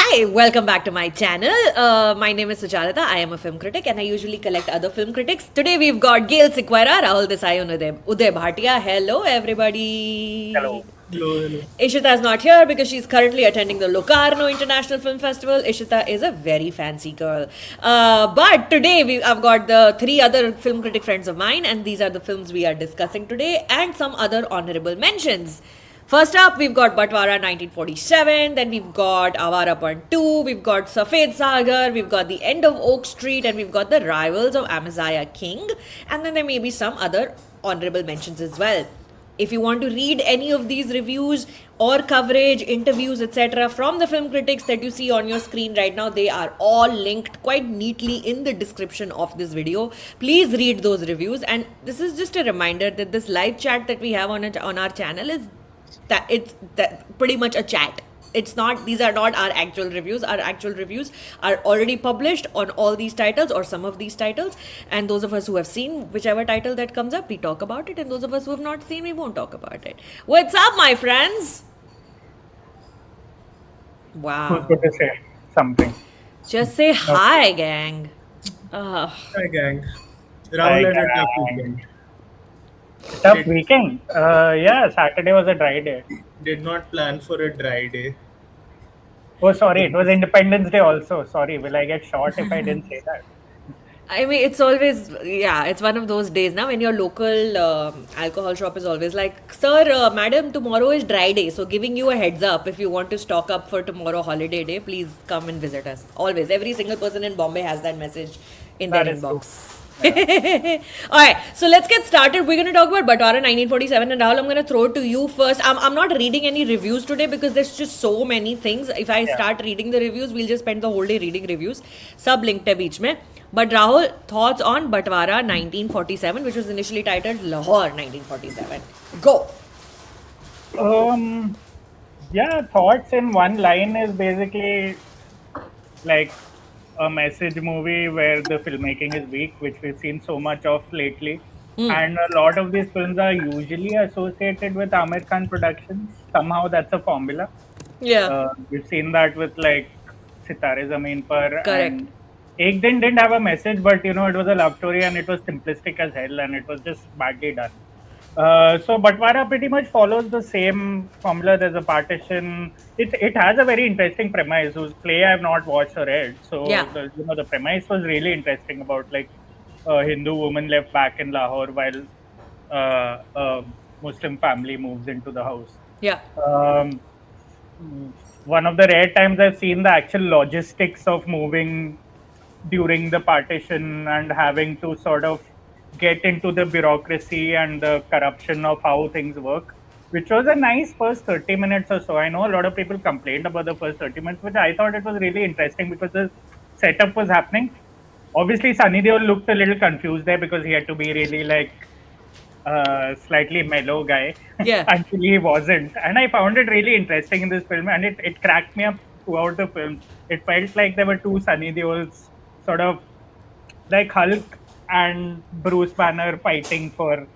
Hi, welcome back to my channel. My name is Sucharita. I am a film critic and I usually collect other film critics. Today we've got Gayle, Sequeira, Rahul Desai and Uday Bhatia. Hello, everybody. Hello. Hello, hello. Ishita is not here because she's currently attending the Locarno International Film Festival. Ishita is a very fancy girl. But today I've got the three other film critic friends of mine, and these are the films we are discussing today and some other honorable mentions. First up, we've got Batwara 1947, then we've got Awarapan 2, we've got Sagar, we've got The End of Oak Street, and we've got The Rivals of Amziah King, and then there may be some other honorable mentions as well. If you want to read any of these reviews or coverage, interviews, etc., from the film critics that you see on your screen right now, they are all linked quite neatly in the description of this video. Please read those reviews. And this is just a reminder that this live chat that we have on our channel is pretty much a chat. It's not, these are not our actual reviews. Our actual reviews are already published on all these titles or some of these titles, and those of us who have seen whichever title that comes up, we talk about it, and those of us who have not seen, we won't talk about it. What's up, my friends? Wow. Who's going to say something? Just say hi, gang. Hi, gang. Hi, Rahul had a tough gang. weekend. Tough weekend. Yeah, Saturday was a dry day. Did not plan for a dry day. Oh, sorry, it was Independence Day also. Sorry, will I get shot if I didn't say that? I mean, it's always, yeah, it's one of those days now when your local alcohol shop is always like, sir, madam, tomorrow is dry day. So giving you a heads up, if you want to stock up for tomorrow holiday day, please come and visit us. Always. Every single person in Bombay has that message in their That is true. inbox. All right, so let's get started. We're going to talk about Batwara 1947, and Rahul, I'm going to throw it to you first. I'm not reading any reviews today because there's just so many things. If I start reading the reviews, we'll just spend the whole day reading reviews. Sub linked hai beech mein. But Rahul, thoughts on Batwara 1947, which was initially titled Lahore 1947. Go. Yeah, thoughts in one line is basically like a message movie where the filmmaking is weak, which we've seen so much of lately. And a lot of these films are usually associated with Amir Khan Productions. Somehow that's a formula. Yeah. We've seen that with like Sitare Zameen Par. Correct. And Ek Din didn't have a message, but it was a love story and it was simplistic as hell and it was just badly done. So Batwara pretty much follows the same formula. There's a partition. It has a very interesting premise whose play I have not watched or read. So the premise was really interesting about like a Hindu woman left back in Lahore while a Muslim family moves into the house. Yeah. One of the rare times I've seen the actual logistics of moving during the partition and having to sort of get into the bureaucracy and the corruption of how things work, which was a nice first 30 minutes or so. I know a lot of people complained about the first 30 minutes, but I thought it was really interesting because the setup was happening. Obviously, Sunny Deol looked a little confused there because he had to be really like slightly mellow guy until he wasn't. And I found it really interesting in this film, and it cracked me up throughout the film. It felt like there were two Sunny Deols, sort of like Hulk and Bruce Banner fighting for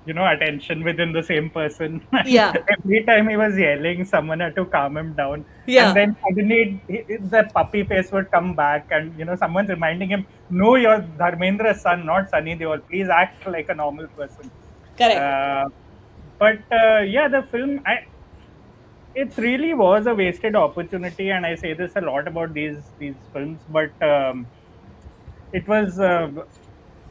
attention within the same person. Yeah. Every time he was yelling, someone had to calm him down. Yeah. And then suddenly the puppy face would come back and someone's reminding him, no, you're Dharmendra's son, not Sunny Deol. Please act like a normal person. Correct. The film, it really was a wasted opportunity, and I say this a lot about these films, but it was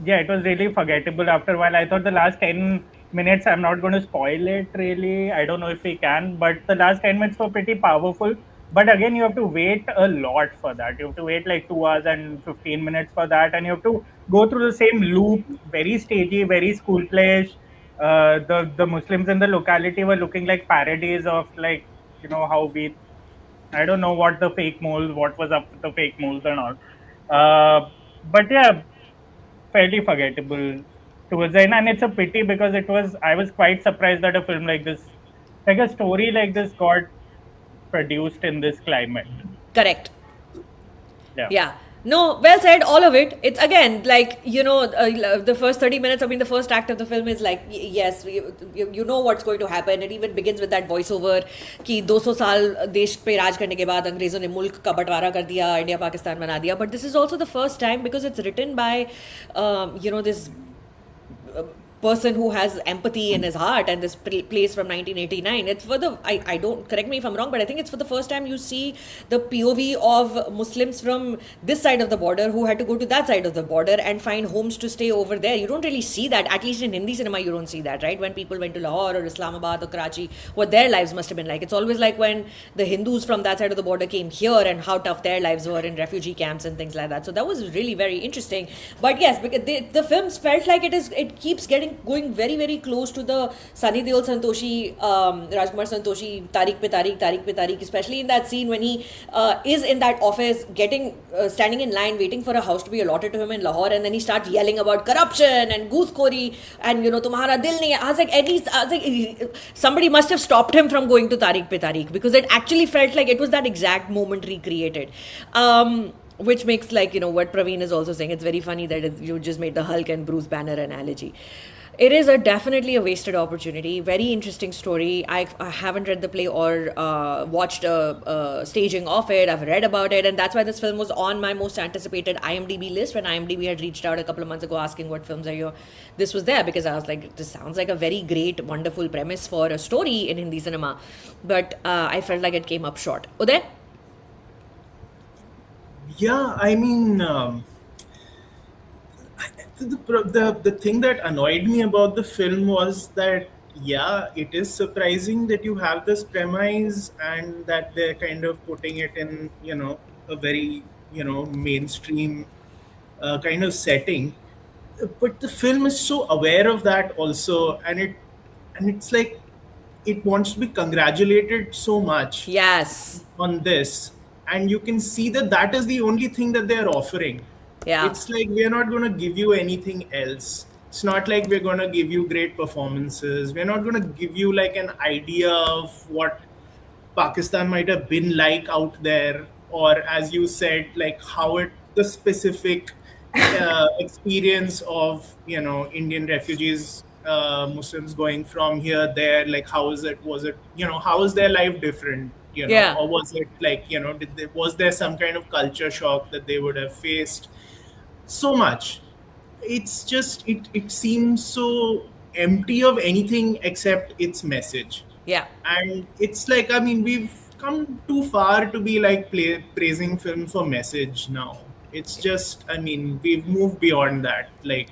it was really forgettable after a while. I thought the last 10 minutes, I'm not going to spoil it really, I don't know if we can, but the last 10 minutes were pretty powerful. But again, you have to wait a lot for that. You have to wait like 2 hours and 15 minutes for that, and you have to go through the same loop, very stagey, very school playish. The Muslims in the locality were looking like parodies of like how we, I don't know what the fake moles, what was up with the fake moles and all. But yeah, fairly forgettable towards the end, and it's a pity because I was quite surprised that a film like this, like a story like this, got produced in this climate. Correct. Yeah. Yeah. No, well said, all of it. It's again like, the first 30 minutes, I mean, the first act of the film is like, yes, you know what's going to happen. It even begins with that voiceover कि 200 साल देश पे राज करने के बाद अंग्रेजों ने मुल्क का बंटवारा कर दिया, इंडिया पाकिस्तान बना दिया. But this is also the first time because it's written by, this person who has empathy in his heart, and this plays from 1989. It's for the, I don't, correct me if I'm wrong, but I think it's for the first time you see the POV of Muslims from this side of the border who had to go to that side of the border and find homes to stay over there. You don't really see that, at least in Hindi cinema you don't see that, right? When people went to Lahore or Islamabad or Karachi, what their lives must have been like. It's always like when the Hindus from that side of the border came here and how tough their lives were in refugee camps and things like that. So that was really very interesting. But yes, because the films felt like it keeps going very, very close to the Sunny Deol Santoshi, Rajkumar Santoshi, Tariq pe Tariq, especially in that scene when he is in that office standing in line waiting for a house to be allotted to him in Lahore, and then he starts yelling about corruption and goosekhori and tumhara dil nahi hai. I was like, somebody must have stopped him from going to Tariq pe Tariq, because it actually felt like it was that exact moment recreated. Which makes, like, what Praveen is also saying, it's very funny that you just made the Hulk and Bruce Banner analogy. It is definitely a wasted opportunity. Very interesting story. I haven't read the play or watched a staging of it. I've read about it, and that's why this film was on my most anticipated IMDb list. When IMDb had reached out a couple of months ago asking what films are here, this was there, because I was like, this sounds like a very great, wonderful premise for a story in Hindi cinema. But I felt like it came up short. Uday? Yeah, I mean, the thing that annoyed me about the film was that, yeah, it is surprising that you have this premise and that they're kind of putting it in, a very, mainstream kind of setting. But the film is so aware of that also, and it's like it wants to be congratulated so much Yes. on this, and you can see that that is the only thing that they're offering. Yeah. It's like we're not going to give you anything else. It's not like we're going to give you great performances. We're not going to give you like an idea of what Pakistan might have been like out there, or as you said, like how the specific experience of Indian refugees, Muslims going from here there, like how is it? Was it how is their life different? Yeah. Or was it like was there some kind of culture shock that they would have faced? So much. It's just it seems so empty of anything except its message. Yeah. And it's like, I mean, we've come too far to be like praising film for message now. It's just, I mean, we've moved beyond that. Like,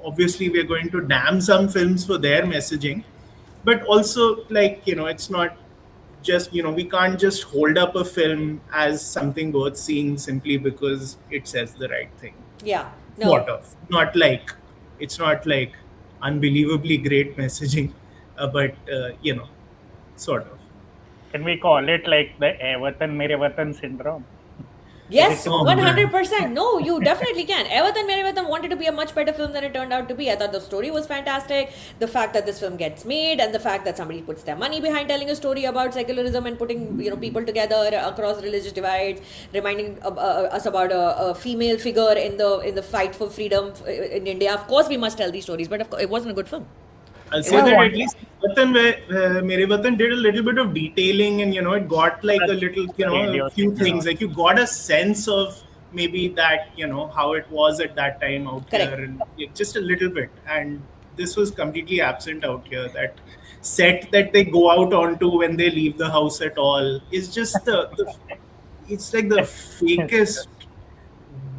obviously we're going to damn some films for their messaging, but also, like, it's not just, we can't just hold up a film as something worth seeing simply because it says the right thing. Yeah. No. Sort of. Not like, it's not like unbelievably great messaging, but, sort of. Can we call it like the "Ae Watan Mere Watan" syndrome? Yes, Oh, man. 100%. No, you definitely can. Awarapan Mere Watan wanted to be a much better film than it turned out to be. I thought the story was fantastic. The fact that this film gets made, and the fact that somebody puts their money behind telling a story about secularism and putting people together across religious divides, reminding us about a female figure in the fight for freedom in India. Of course, we must tell these stories, but of course, it wasn't a good film. I'll say that at least Mere Watan did a little bit of detailing, and it got like a little, a few things. Like you got a sense of maybe that, how it was at that time out Correct. here, and just a little bit. And this was completely absent out here. That set that they go out onto when they leave the house at all is just it's like the fakest,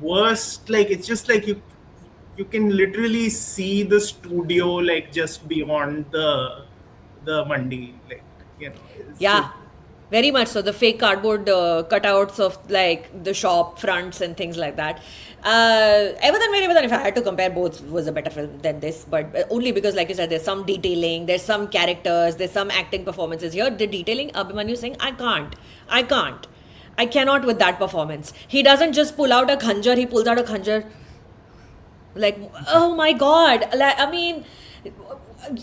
worst. Like it's just like you can literally see the studio like just beyond the mandi, like it's Yeah, just- very much so. The fake cardboard cutouts of like the shop fronts and things like that. Awarapan Mere Watan, if I had to compare both, was a better film than this, but only because, like you said, there's some detailing, there's some characters, there's some acting performances. Here, the detailing, Abhimanyu saying, I cannot with that performance. He doesn't just pull out a khanjar, he pulls out a khanjar. Like, oh my god. Like, I mean,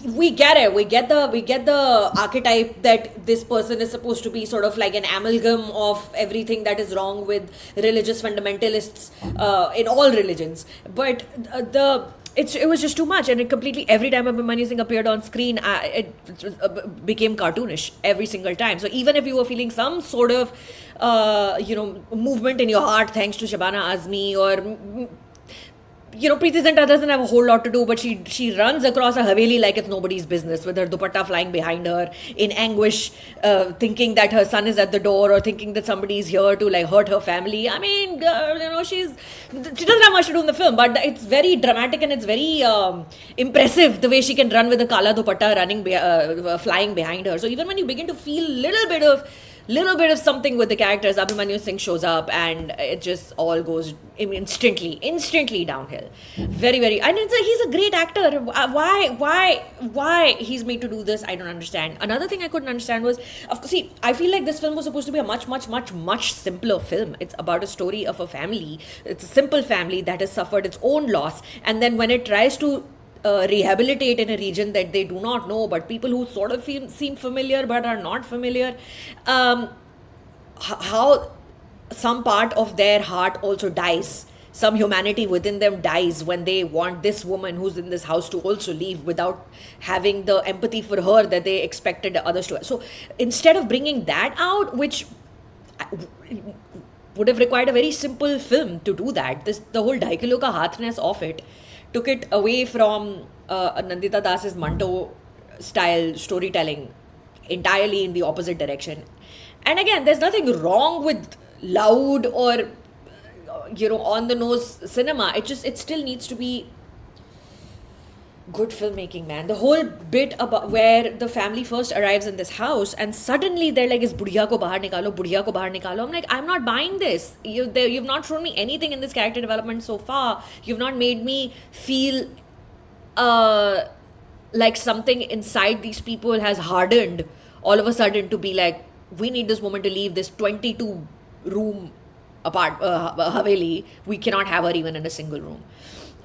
we get it. We get the archetype that this person is supposed to be sort of like an amalgam of everything that is wrong with religious fundamentalists in all religions. But it was just too much, and it completely, every time Abhimanyu Singh appeared on screen, became cartoonish every single time. So even if you were feeling some sort of movement in your heart thanks to Shabana Azmi, or Preeti Zinta doesn't have a whole lot to do, but she runs across a haveli like it's nobody's business, with her dupatta flying behind her in anguish, thinking that her son is at the door, or thinking that somebody is here to like hurt her family. I mean, she doesn't have much to do in the film, but it's very dramatic, and it's very impressive the way she can run with a kala dupatta flying behind her. So even when you begin to feel little bit of something with the characters, Abhimanyu Singh shows up, and it just all goes instantly downhill. Very, very, and he's a great actor. Why he's made to do this, I don't understand. Another thing I couldn't understand was, of course, see, I feel like this film was supposed to be a much simpler film. It's about a story of a family. It's a simple family that has suffered its own loss, and then when it tries to rehabilitate in a region that they do not know, but people who sort of seem familiar but are not familiar, how some part of their heart also dies. Some humanity within them dies when they want this woman who's in this house to also leave, without having the empathy for her that they expected others to have. So instead of bringing that out, which would have required a very simple film to do that, the whole Daikilo ka Haathnes of it took it away from Nandita Das's Manto style storytelling entirely in the opposite direction. And again, there's nothing wrong with loud or on the nose cinema. It still needs to be good filmmaking, man. The whole bit about where the family first arrives in this house, and suddenly they're like, "Is budhiya ko bahar nikalo, budhiya ko bahar nikalo." I'm like, I'm not buying this. You've not shown me anything in this character development so far. You've not made me feel like something inside these people has hardened all of a sudden to be like, we need this woman to leave this 22 room apart haveli. We cannot have her even in a single room.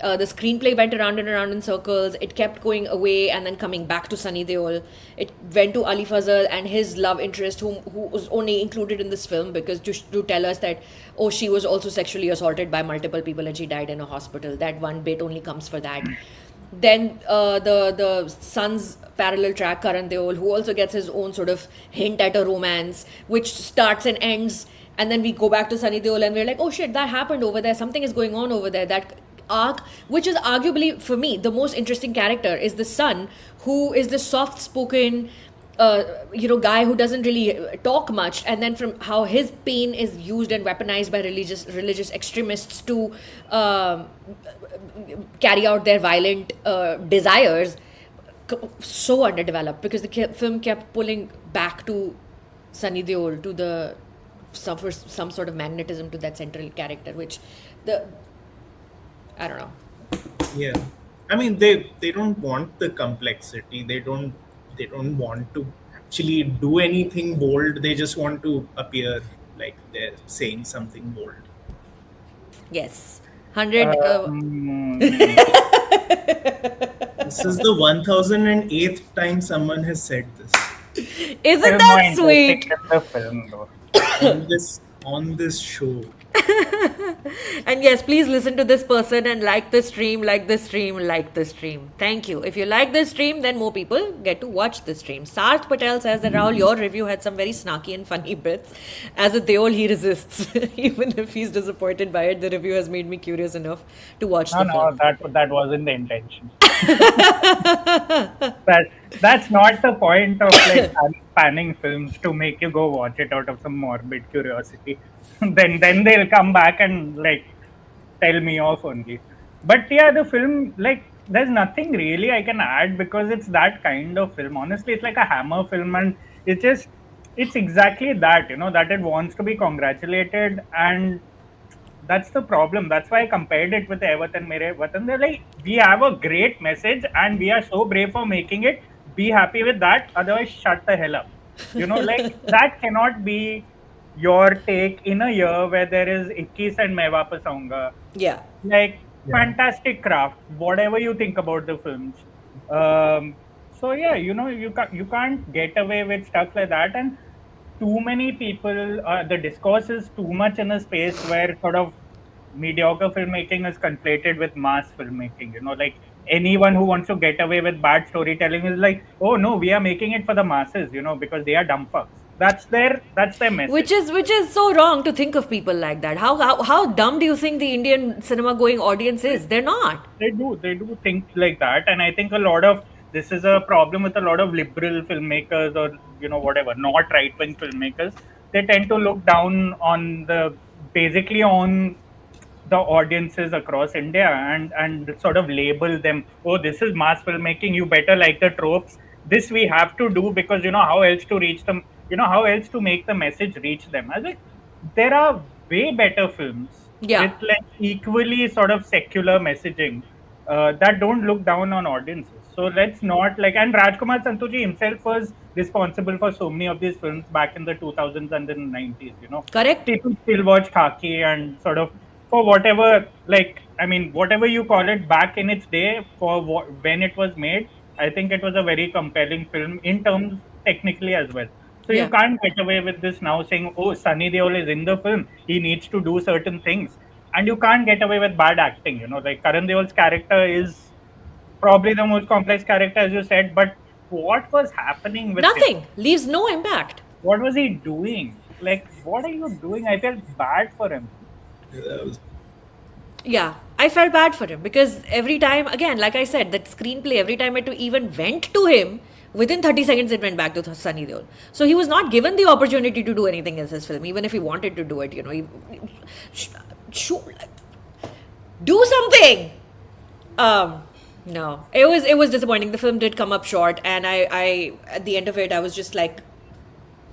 The screenplay went around and around in circles. It kept going away and then coming back to Sunny Deol. It went to Ali Fazal and his love interest, who was only included in this film because to tell us that, oh, she was also sexually assaulted by multiple people and she died in a hospital. That one bit only comes for that. Then the son's parallel track, Karan Deol, who also gets his own sort of hint at a romance, which starts and ends. And then we go back to Sunny Deol and we're like, oh shit, that happened over there. Something is going on over there. That arc, which is arguably, for me, the most interesting character, is the son, who is the soft-spoken guy who doesn't really talk much, and then from how his pain is used and weaponized by religious extremists to carry out their violent desires, so underdeveloped, because the film kept pulling back to Sunny Deol, to some sort of magnetism to that central character, which I don't know. Yeah, I mean they don't want the complexity. They don't want to actually do anything bold. They just want to appear like they're saying something bold. Yes, 100. This is the 1008th time someone has said this. Isn't that sweet? The film, though. on this show. And yes, please listen to this person and like the stream. Thank you. If you like this stream, then more people get to watch the stream. Sarth Patel says that, Rahul, your review had some very snarky and funny bits. As a Deol, he resists. Even if he's disappointed by it, the review has made me curious enough to watch the film. No, that wasn't the intention. That's not the point of like panning films, to make you go watch it out of some morbid curiosity. then they'll come back and like tell me off only. But yeah, the film, like, there's nothing really I can add, because it's that kind of film. Honestly, it's like a Hammer film, and it's exactly that, that it wants to be congratulated, and that's the problem. That's why I compared it with Ye Watan Mere Watan. They're like, we have a great message and we are so brave for making it. Be happy with that. Otherwise, shut the hell up. Like, that cannot be your take in a year where there is 21 and Main Wapas Aunga. Yeah. Like, fantastic craft. Whatever you think about the films. So yeah, you can't get away with stuff like that, and too many people. The discourse is too much in a space where sort of mediocre filmmaking is conflated with mass filmmaking. Like anyone who wants to get away with bad storytelling is like, oh no, we are making it for the masses. Because they are dumb fucks. That's their message. Which is so wrong to think of people like that. How dumb do you think the Indian cinema going audience is? They're not. They do think like that, and I think a lot of this is a problem with a lot of liberal filmmakers, or whatever, not right wing filmmakers. They tend to look down on the basically on the audiences across India, and sort of label them, oh, this is mass filmmaking, you better like the tropes, this we have to do, because how else to reach them, how else to make the message reach them. I think there are way better films Yeah. with like equally sort of secular messaging, that don't look down on audiences. So let's not like, and Rajkumar Santuji himself was responsible for so many of these films back in the 2000s and the 90s. Correct? People still watch Khaki, and sort of for whatever, like, I mean, whatever you call it, back in its day, for when it was made, I think it was a very compelling film in terms technically as well. So you Yeah. can't get away with this now saying, oh, Sunny Deol is in the film, he needs to do certain things. And you can't get away with bad acting. Like Karan Deol's character is probably the most complex character, as you said, but what was happening with him? Nothing. Leaves no impact. What was he doing? Like, what are you doing? I felt bad for him. That was Yeah, I felt bad for him because every time, again, like I said, that screenplay, every time it even went to him, within 30 seconds it went back to Sunny Deol. So he was not given the opportunity to do anything in this film, even if he wanted to do it, sh- sh- do something. No, it was disappointing. The film did come up short, and I at the end of it, I was just like,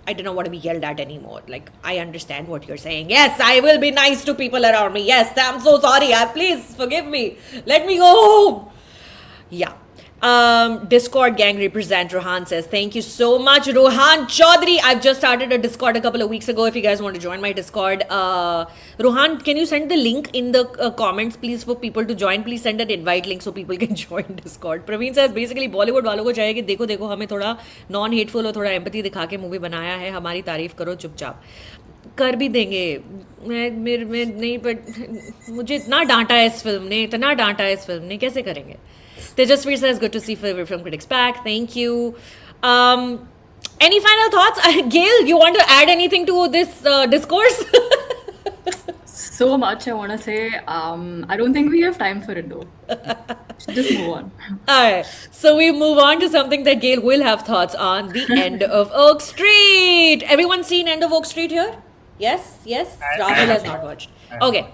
I don't want to be yelled at anymore. Like, I understand what you're saying. Yes, I will be nice to people around me. Yes, I'm so sorry. Please forgive me. Let me go home. Yeah. Discord gang represent Rohan says, thank you so much, Rohan Chaudhary. I've just started a Discord a couple of weeks ago. If you guys want to join my Discord, Rohan, can you send the link in the comments, please, for people to join? Please send an invite link so people can join Discord. Praveen says, basically Bollywood वालों को चाहिए कि देखो देखो हमें थोड़ा non hateful और थोड़ा एम्पैथी दिखा के मूवी बनाया है, हमारी तारीफ करो चुपचाप. कर भी देंगे. मैं नहीं, बट मुझे इतना डांटा है इस फिल्म ने, इतना डांटा है इस फिल्म ने, कैसे करेंगे? Tejasvi says, good to see favorite film critics back. Thank you. Any final thoughts? Gayle, you want to add anything to this discourse? So much I want to say. I don't think we have time for it though. Just move on. Alright, so we move on to something that Gayle will have thoughts on, the End of Oak Street. Everyone seen End of Oak Street here? Yes? Rahul has not watched. Okay.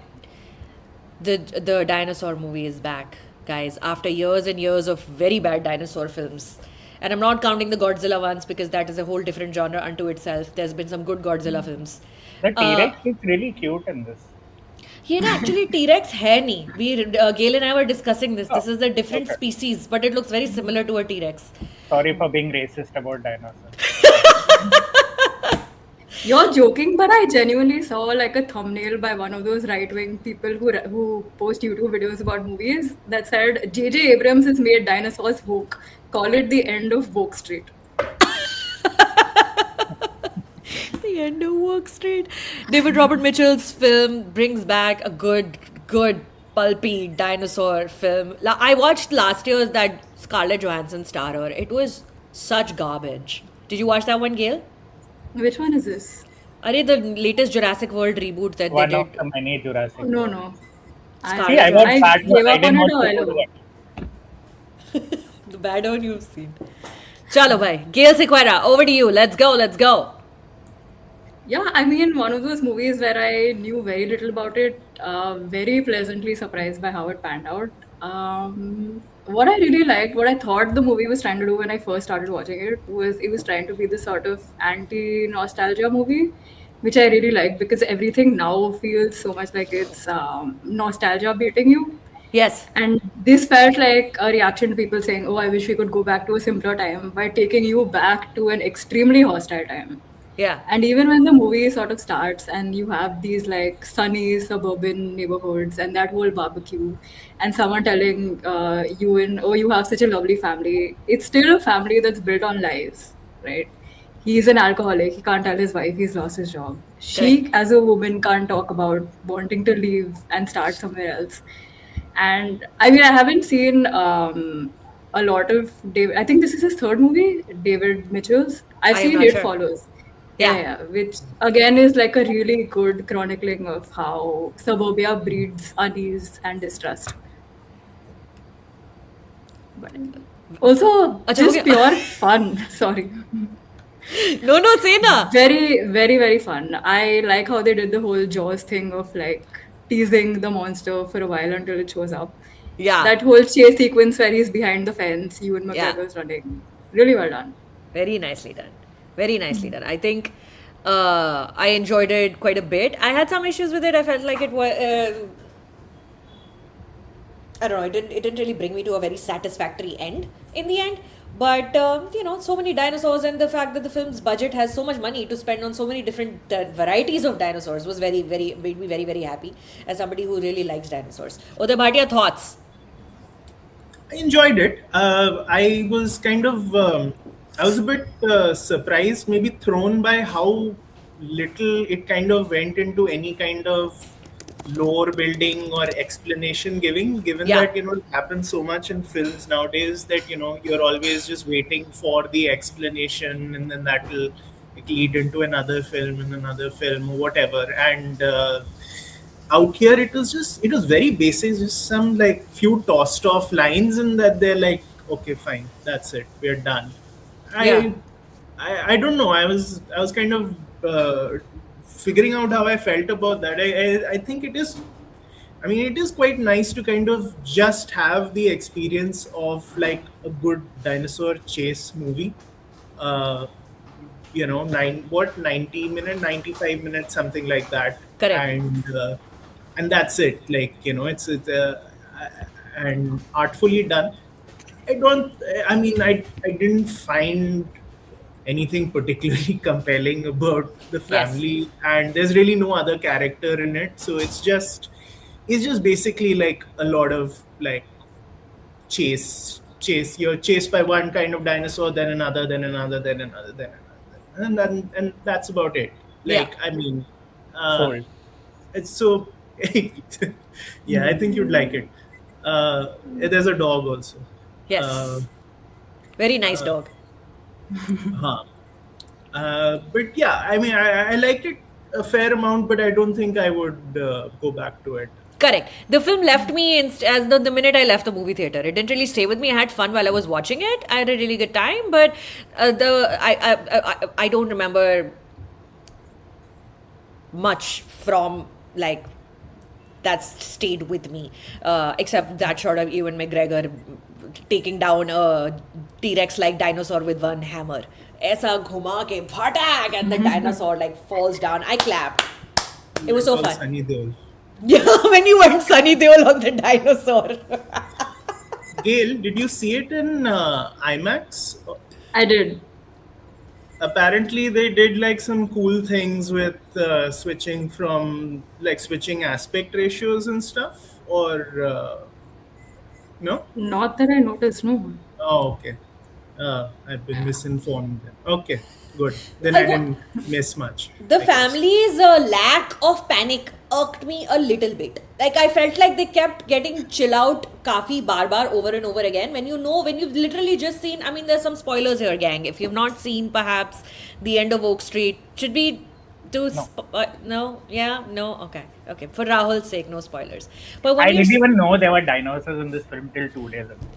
The dinosaur movie is back, guys, after years and years of very bad dinosaur films. And I'm not counting the Godzilla ones because that is a whole different genre unto itself. There's been some good Godzilla films. The T-Rex is really cute in this. ये ना actually T-Rex है नहीं. We Gayle and I were discussing this. This is a different species, but it looks very similar to a T-Rex. Sorry for being racist about dinosaurs. You're joking, but I genuinely saw like a thumbnail by one of those right-wing people who post YouTube videos about movies that said J.J. Abrams has made dinosaurs woke. Call it the end of Woke Street. The End of Oak Street. David Robert Mitchell's film brings back a good pulpy dinosaur film. I watched last year's that Scarlett Johansson starrer. It was such garbage. Did you watch that one, Gayle? Which one is this? The latest Jurassic World reboot that One they of did. the many Jurassic. No. Scarlett I watched that gave one. I up didn't on it watch all. the good one. The bad one you've seen. Chalo bhai. Gayle Sequeira, over to you. Let's go. Yeah, I mean, one of those movies where I knew very little about it, very pleasantly surprised by how it panned out. What I really liked, what I thought the movie was trying to do when I first started watching it, was trying to be this sort of anti-nostalgia movie, which I really liked because everything now feels so much like it's nostalgia baiting you. Yes. And this felt like a reaction to people saying, oh, I wish we could go back to a simpler time by taking you back to an extremely hostile time. Yeah. And even when the movie sort of starts and you have these like sunny suburban neighborhoods and that whole barbecue and someone telling you in, oh, you have such a lovely family, it's still a family that's built on lies, right? He's an alcoholic. He can't tell his wife he's lost his job. Correct. She, as a woman, can't talk about wanting to leave and start somewhere else. And I mean, I haven't seen a lot of David. I think this is his third movie, David Mitchell's. I've I am seen not It sure. Follows. Yeah, Yeah. yeah, which again is like a really good chronicling of how suburbia breeds unease and distrust. But also Acha, ho just gaya? pure fun. Sorry. No, say na. Very, very, very fun. I like how they did the whole Jaws thing of like teasing the monster for a while until it shows up. Yeah. That whole chase sequence where he's behind the fence, Ewan Yeah. McGregor's running. Really well done. Very nicely done. Very nicely done. I think I enjoyed it quite a bit. I had some issues with it. I felt like it was. I don't know. It didn't really bring me to a very satisfactory end in the end. But so many dinosaurs, and the fact that the film's budget has so much money to spend on so many different varieties of dinosaurs was very, very made me very, very happy as somebody who really likes dinosaurs. Uday Bhatia, thoughts? I enjoyed it. I was kind of, I was a bit surprised, maybe thrown by how little it kind of went into any kind of lore building or explanation giving, given Yeah. that, it happens so much in films nowadays that, you're always just waiting for the explanation, and then that will lead into another film and another film or whatever. And out here it was very basic, just some like few tossed off lines, and that they're like, okay, fine, that's it, we're done. Yeah. I don't know, I was kind of figuring out how I felt about that. I think it is quite nice to kind of just have the experience of like a good dinosaur chase movie. uh 90 minute 95 minutes, something like that. Correct. And that's it, like, it's and artfully done. I didn't find anything particularly compelling about the Yes. family, and there's really no other character in it, so it's just basically like a lot of like chase. You're chased by one kind of dinosaur, then another, then another, then another, then another, and that's about it. Yeah. Like, I mean, uh, Sold. it's so yeah, I think you'd like it. There's a dog also. uh, Yes. Very nice uh, dog. huh. But yeah, I liked it a fair amount, but I don't think I would go back to it. Correct. The film left me as the minute I left the movie theater. It didn't really stay with me. I had fun while I was watching it. I had a really good time, but I don't remember much from like that's stayed with me, except that shot of Ewan McGregor taking down a T-Rex like dinosaur with one hammer. ऐसा घुमा के फटाक, and the dinosaur like falls down. I clapped. It was so Called fun. Sunny Deol. Yeah, when you went Sunny Deol on the dinosaur. Gail, did you see it in IMAX? I did. Apparently, they did like some cool things with switching aspect ratios and stuff, or no? Not that I noticed, no. Oh, okay. I've been misinformed then. Okay, good. Then I didn't miss much. The I guess. family's lack of panic irked me a little bit. Like, I felt like they kept getting chill out kafi bar over and over again. When you've literally just seen, I mean, there's some spoilers here, gang. If you've not seen perhaps the end of Oak Street, should be no, yeah, no, okay. For Rahul's sake, no spoilers. But when I you didn't even know there were dinosaurs in this film till 2 days ago.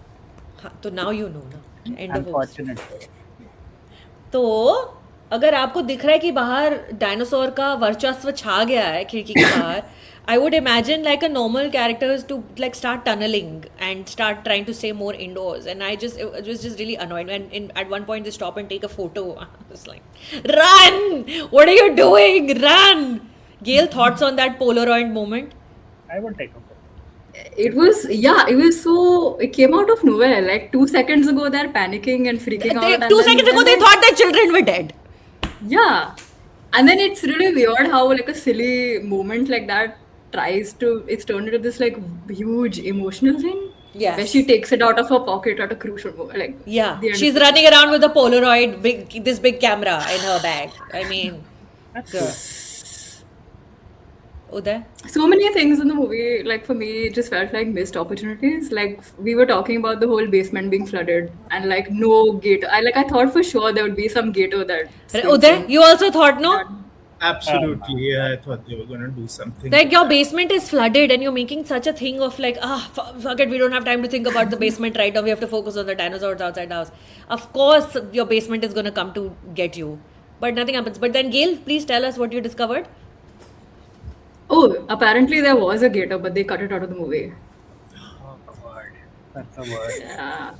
so now you know na. End of Oak Street. Unfortunately. तो अगर आपको दिख रहा है कि बाहर dinosaur का वर्चस्व छा गया है खिड़की के बाहर, I would imagine like a normal characters to like start tunneling and start trying to stay more indoors, and it was just really annoying. And at one point they stop and take a photo. I was like, run! What are you doing? Run! Gail, thoughts on that Polaroid moment? I would take a photo. It came out of nowhere. Like 2 seconds ago, they're panicking and freaking out. And 2 then seconds ago when they thought their children were dead. Yeah. And then it's really weird how like a silly moment like that it's turned into this like huge emotional thing. Yes. Where she takes it out of her pocket at a crucial moment. Like Yeah, the end she's of running around with a Polaroid, this big camera in her bag. I mean, That's girl. cool. Uday? so many things in the movie, like for me, it just felt like missed opportunities. Like we were talking about the whole basement being flooded and like no gate. I thought for sure there would be some gator that sneaks Uday, in. you also thought no? Absolutely. Yeah, I thought they were going to do something. Like your basement is flooded and you're making such a thing of like, fuck it, we don't have time to think about the basement right now. We have to focus on the dinosaurs outside the house. Of course, your basement is going to come to get you. But nothing happens. But then, Gayle, please tell us what you discovered. Oh, apparently there was a gator, but they cut it out of the movie. Oh, God. That's the worst. Yeah.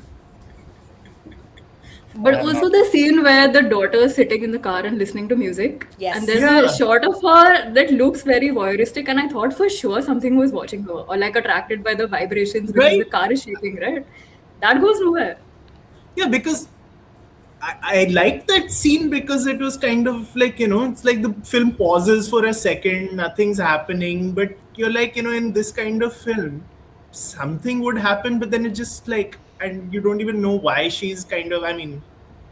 But also the scene where the daughter is sitting in the car and listening to music. Yes. And there's Yeah. a shot of her that looks very voyeuristic, and I thought for sure something was watching her or like attracted by the vibrations because the Right. car is shaking, right? That goes nowhere. Yeah, because I like that scene because it was kind of like, it's like the film pauses for a second, nothing's happening, but you're like, in this kind of film, something would happen, but then it just like, and you don't even know why she's kind of, I mean,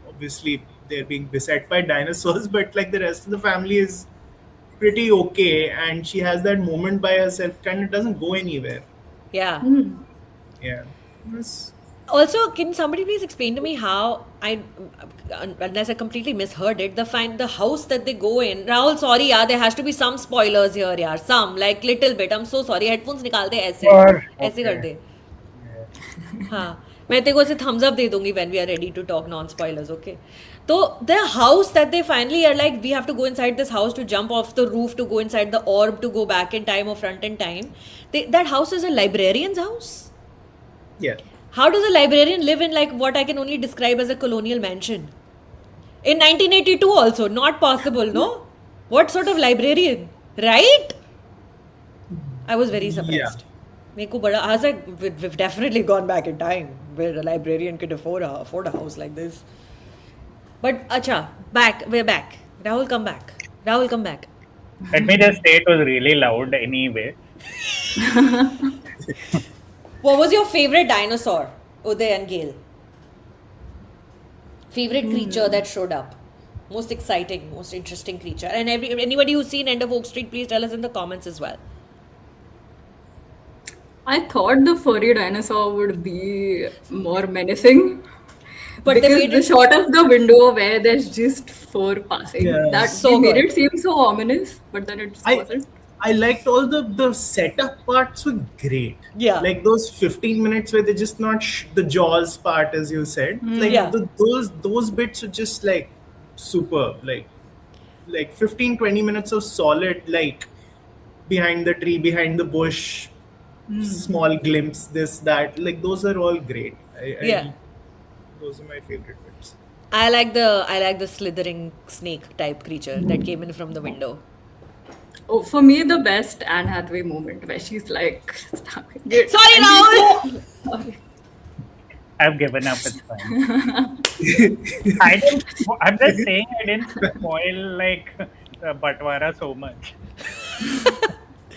obviously they're being beset by dinosaurs, but like the rest of the family is pretty okay, and she has that moment by herself, kind of doesn't go anywhere. Yeah. Yeah. It's- Also, can somebody please explain to me how unless I completely misheard it, the house that they go in. Rahul, sorry, yeah, there has to be some spoilers here, yeah, some like little bit. I'm so sorry. Headphones निकाल दे ऐसे, Sure, ऐसे कर okay. दे. हाँ, मैं तेरे को ऐसे thumbs up दे दूंगी when we are ready to talk non-spoilers, okay? So the house that they finally are like, we have to go inside this house to jump off the roof to go inside the orb to go back in time or front in time. That house is a librarian's house. yeah. How does a librarian live in like what I can only describe as a colonial mansion? In 1982 also, not possible, no? What sort of librarian? Right? I was very surprised. मेरे को बड़ा, I was like, we've definitely gone back in time where a librarian could afford a house like this. But acha, we're back. Rahul, come back. Rahul, come back. Let me just say it was really loud anyway. What was your favorite dinosaur, Uday and Gayle? Favorite creature that showed up? Most exciting, most interesting creature. And anybody who's seen End of Oak Street, please tell us in the comments as well. I thought the furry dinosaur would be more menacing. But they Because made the it- shot of the window where there's just fur passing, Yeah. that So made good. it seem so ominous, but then it just wasn't. I liked all the setup parts were great. Yeah. Like those 15 minutes where they just not the jaws part, as you said. Like Yeah. those bits are just like super. Like 15-20 minutes of solid, like behind the tree, behind the bush, small glimpse, this, that. Like those are all great. Yeah. Those are my favorite bits. I like the slithering snake type creature that came in from the window. Oh, for me, the best Anne Hathaway moment where she's like, stabbing it. Sorry, And Rahul! Sorry. I've given up. It's fine. I'm just saying I didn't spoil like Batwara so much.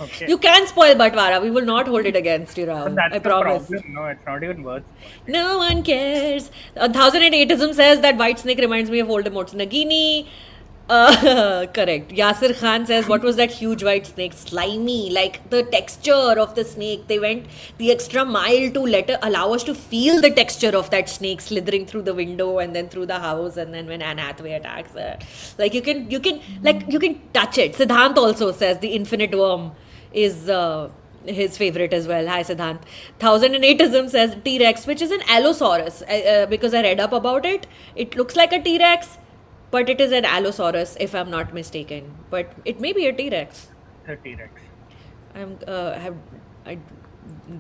Okay. You can spoil Batwara. We will not hold it against you, But Rahul. that's I the promise. problem. No, it's not even worth. No one cares. 1008ism says that White Snake reminds me of Voldemort's Nagini. Correct. Yasir Khan says, what was that huge white snake? Slimy. Like the texture of the snake. They went the extra mile to allow us to feel the texture of that snake slithering through the window and then through the house, and then when Anne Hathaway attacks her. Like you can touch it. Siddhant also says the infinite worm is his favorite as well. Hi Siddhant. 1008ism says T-Rex, which is an Allosaurus, because I read up about it. It looks like a T-Rex, but it is an Allosaurus if I'm not mistaken. But it may be a T-Rex. The T-Rex. I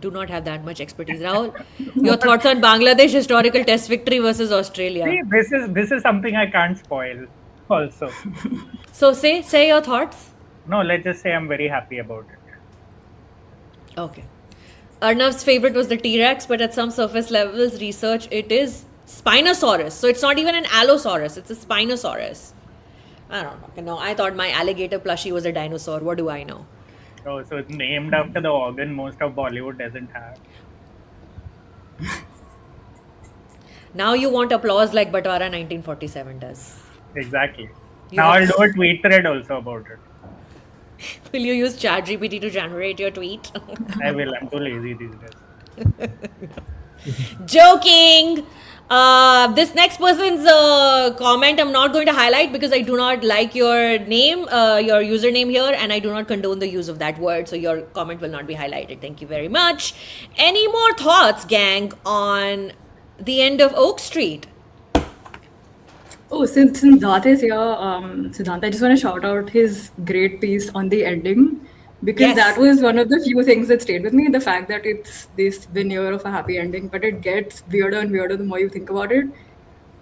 do not have that much expertise. Rahul, your thoughts on Bangladesh historical test victory versus Australia? See, this is something I can't spoil. Also, So say your thoughts. no. Let's just say I'm very happy about it. Okay. Arnav's favorite was the T-Rex, but at some surface levels research, it is Spinosaurus. So it's not even an Allosaurus, it's a Spinosaurus. I don't fucking know. I thought my alligator plushie was a dinosaur. What do I know? Oh, so it's named after the organ most of Bollywood doesn't have. Now you want applause like Batwara 1947 does. Exactly. You Now have- I'll do a tweet thread also about it. Will you use ChatGPT to generate your tweet? I will. I'm too lazy these days. Joking. This next person's comment I'm not going to highlight because I do not like your name, your username here, and I do not condone the use of that word. So your comment will not be highlighted. Thank you very much. Any more thoughts, gang, on the end of Oak Street? Oh, since Siddharth is here, Siddharth, I just want to shout out his great piece on the ending because Yes. that was one of the few things that stayed with me. The fact that it's this veneer of a happy ending, but it gets weirder and weirder the more you think about it.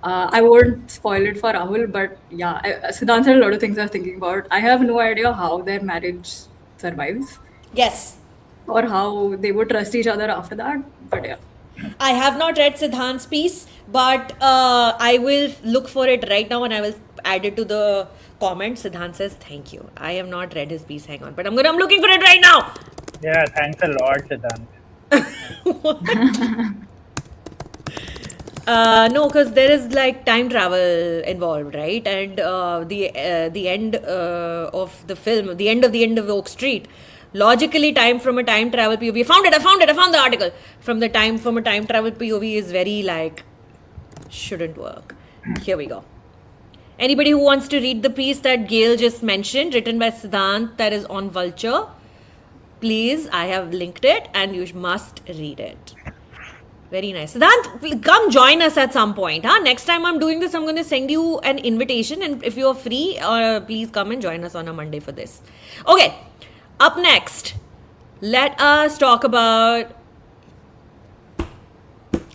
I won't spoil it for Rahul, but yeah, Siddharth said a lot of things I was thinking about. I have no idea how their marriage survives Yes. or how they would trust each other after that, but yeah. I have not read Siddhant's piece, but I will look for it right now and I will add it to the comments. Siddhant says, thank you. I have not read his piece. Hang on. But I'm looking for it right now. Yeah, thanks a lot, Siddhant. No, because there is like time travel involved, right? And the end of the film, the end of Oak Street, logically, time from a time travel POV. I found the article. From a time travel POV is very like shouldn't work. Here we go. Anybody who wants to read the piece that Gayle just mentioned, written by Siddhant, that is on Vulture, please, I have linked it and you must read it. Very nice. Siddhant, come join us at some point. Huh? Next time I'm doing this, I'm going to send you an invitation. And if you're free, please come and join us on a Monday for this. Okay. Up next, let us talk about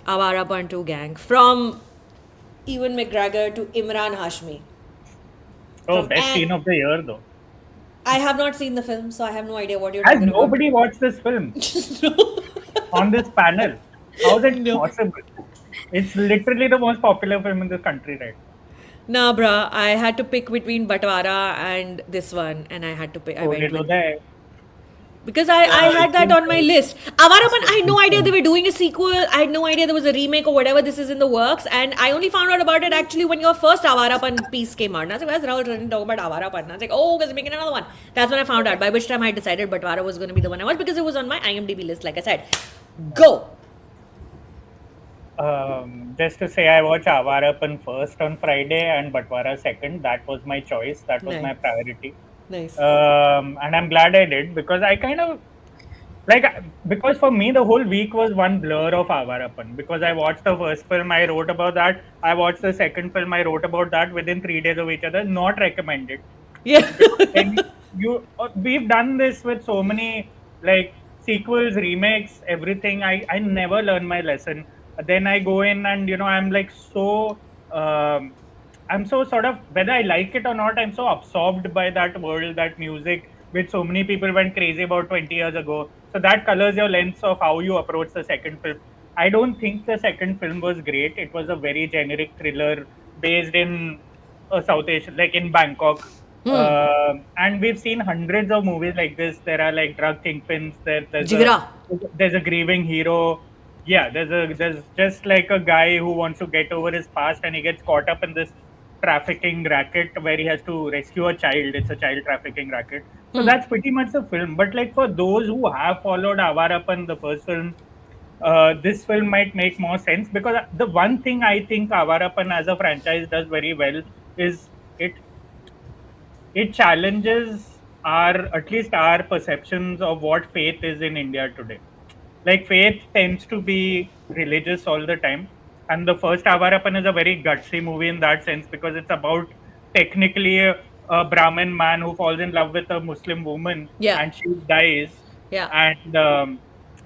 Awarapan 2 gang. From Ewan McGregor to Imran Hashmi. Oh, From best scene of the year though. I have not seen the film, so I have no idea what you're Has talking nobody watched this film on this panel? How is it possible? It's literally the most popular film in this country, right? Nah, bruh. I had to pick between Batwara and this one, and I had to pick. I Oh, went little with there. because I had that on my list. Awarapan, I had no idea they were doing a sequel. I had no idea there was a remake or whatever. This is in the works, and I only found out about it actually when your first Awarapan piece came out. And I was like, "Where's Rahul talking about Awarapan?" And I was like, "Oh, because they're making another one." That's when I found out. By which time I decided Batwara was going to be the one I watched because it was on my IMDb list. Like I said, go. Just to say, I watched Awarapan first on Friday and Batwara second. That was my choice. That was my Nice. priority. Nice. And I'm glad I did because I kind of because for me the whole week was one blur of Awarapan because I watched the first film, I wrote about that. I watched the second film, I wrote about that within 3 days of each other. Not recommended. Yeah. And we've done this with so many like sequels, remakes, everything. I never learn my lesson. Then I go in and I'm like I'm so sort of, whether I like it or not, I'm so absorbed by that world, that music, which so many people went crazy about 20 years ago. So that colors your lens of how you approach the second film. I don't think the second film was great. It was a very generic thriller based in South Asia, like in Bangkok. And we've seen hundreds of movies like this. There are like drug kingpins. There's a grieving hero. Yeah, there's just like a guy who wants to get over his past and he gets caught up in this trafficking racket where he has to rescue a child. It's a child trafficking racket. So that's pretty much the film. But like for those who have followed Awarapan, the first film, this film might make more sense because the one thing I think Awarapan as a franchise does very well is it challenges at least our perceptions of what faith is in India today. Like faith tends to be religious all the time, and the first Awarapan is a very gutsy movie in that sense because it's about technically a Brahmin man who falls in love with a Muslim woman and she dies, and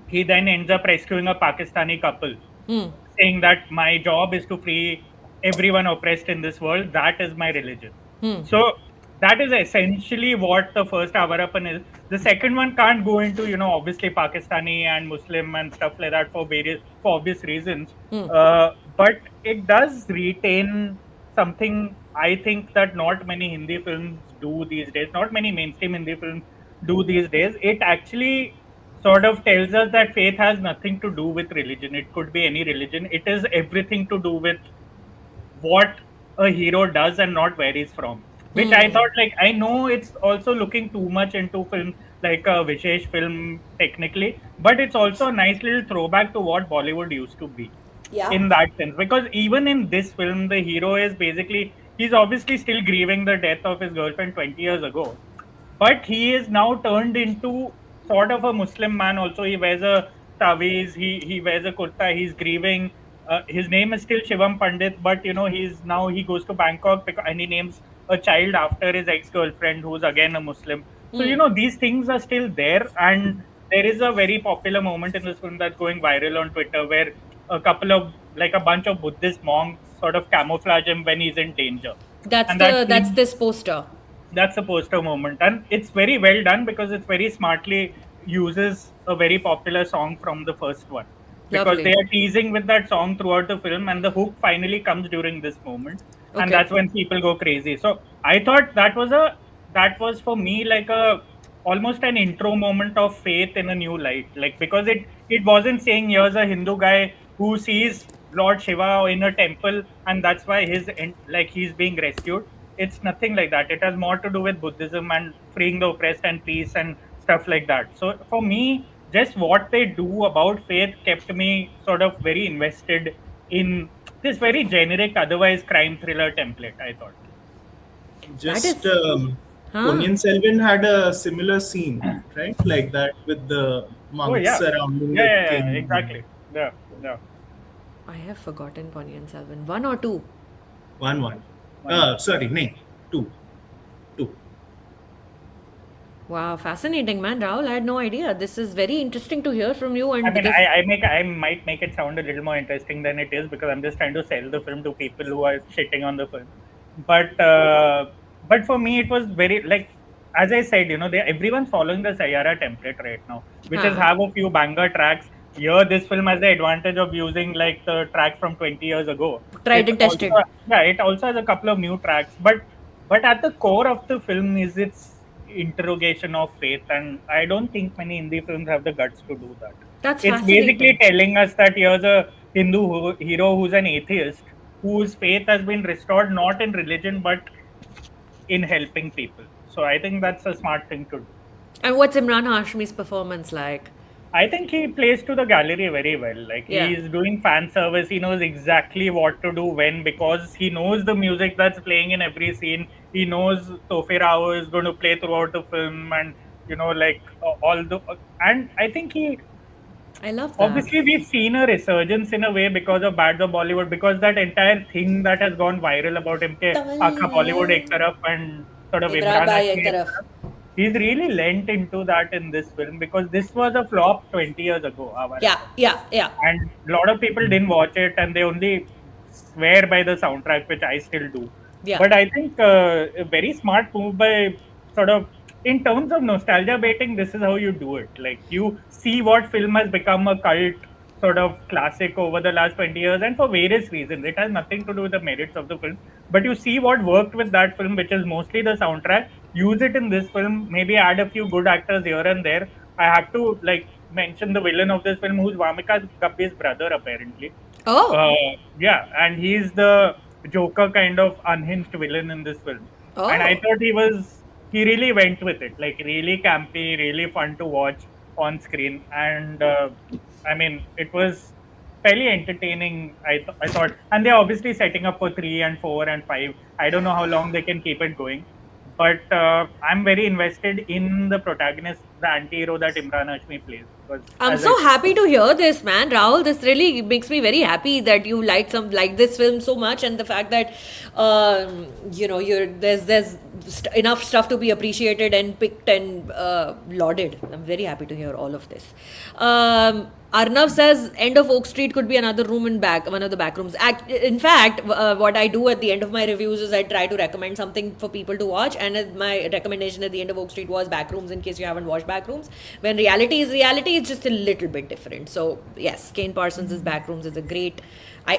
he then ends up rescuing a Pakistani couple, saying that my job is to free everyone oppressed in this world. That is my religion. So that is essentially what the first Awarapan is. The second one can't go into, obviously Pakistani and Muslim and stuff like that for obvious reasons. But it does retain something I think that not many Hindi films do these days, not many mainstream Hindi films do these days. It actually sort of tells us that faith has nothing to do with religion. It could be any religion. It is everything to do with what a hero does and not where he's from. Which I thought, like, I know it's also looking too much into film, like a Vishesh film technically, but it's also a nice little throwback to what Bollywood used to be Yeah. in that sense. Because even in this film, the hero is basically, he's obviously still grieving the death of his girlfriend 20 years ago, but he is now turned into sort of a Muslim man. Also, he wears a taweez, he wears a kurta, he's grieving. His name is still Shivam Pandit, but he goes to Bangkok and he names a child after his ex-girlfriend, who's again a Muslim. So these things are still there, and there is a very popular moment in this film that's going viral on Twitter where a bunch of Buddhist monks sort of camouflage him when he's in danger. That's this poster. That's a poster moment, and it's very well done because it's very smartly uses a very popular song from the first one, because Lovely. they are teasing with that song throughout the film, and the hook finally comes during this moment, and Okay. that's when people go crazy. So I thought that was for me like a almost an intro moment of faith in a new light, like, because it wasn't saying here's a Hindu guy who sees Lord Shiva in a temple and that's why he's being rescued. It's nothing like that. It has more to do with Buddhism and freeing the oppressed and peace and stuff like that. So for me, just what they do about faith kept me sort of very invested in this very generic, otherwise crime thriller template, I thought. Just Huh. Ponniyin Selvan had a similar scene, right? Like that with the monks Oh yeah, surrounding the yeah, king. exactly. Yeah, yeah. I have forgotten Ponniyin Selvan. 1 or 2? 1-1. Sorry, nay, 2. Wow, fascinating, man. Rahul, I had no idea. This is very interesting to hear from you. And I mean, because I might make it sound a little more interesting than it is because I'm just trying to sell the film to people who are shitting on the film. But for me, it was very, like, as I said, everyone's following the Sayara template right now, which is have a few banger tracks. Here, this film has the advantage of using like the track from 20 years ago. Tried and tested. It also has a couple of new tracks, but at the core of the film is its interrogation of faith, and I don't think many Hindi films have the guts to do that. That's It's fascinating. basically telling us that here's a Hindu hero who's an atheist, whose faith has been restored not in religion but in helping people. So I think that's a smart thing to do. And what's Imran Hashmi's performance like? I think he plays to the gallery very well. Like, Yeah. he's doing fan service. He knows exactly what to do when, because he knows the music that's playing in every scene. He knows Tofe Rao is going to play throughout the film, and and I think I love that. obviously we've seen a resurgence in a way because of Bad the Bollywood, because that entire thing that has gone viral about him, ke Aakha Bollywood ek taraf and sort of Imran Imran bhai Hashmi ek ek taraf. taraf. He's really lent into that in this film, because this was a flop 20 years ago. Awarapan. Yeah. And a lot of people didn't watch it, and they only swear by the soundtrack, which I still do. Yeah. But I think a very smart move by sort of, in terms of nostalgia baiting, this is how you do it. Like, you see what film has become a cult sort of classic over the last 20 years, and for various reasons. It has nothing to do with the merits of the film, but you see what worked with that film, which is mostly the soundtrack, use it in this film, maybe add a few good actors here and there. I have to mention the villain of this film, who's Vamika Gabbi's brother, apparently. Oh. Yeah, and he's the Joker kind of unhinged villain in this film. Oh. And I thought he really went with it, like, really campy, really fun to watch on screen. And I mean, it was fairly entertaining, I thought. And they're obviously setting up for 3 and 4 and 5. I don't know how long they can keep it going. But I'm very invested in the protagonist, the anti-hero that Imran Hashmi plays. I'm so happy to hear this, man. Rahul, this really makes me very happy that you like this film so much, and the fact that there's enough stuff to be appreciated and picked and lauded. I'm very happy to hear all of this. Arnav says end of Oak Street could be another room in back, one of the back rooms. In fact, what I do at the end of my reviews is I try to recommend something for people to watch, and my recommendation at the end of Oak Street was Backrooms, in case you haven't watched Backrooms. When reality, it's just a little bit different. So yes, Kane Parsons' Backrooms is a great,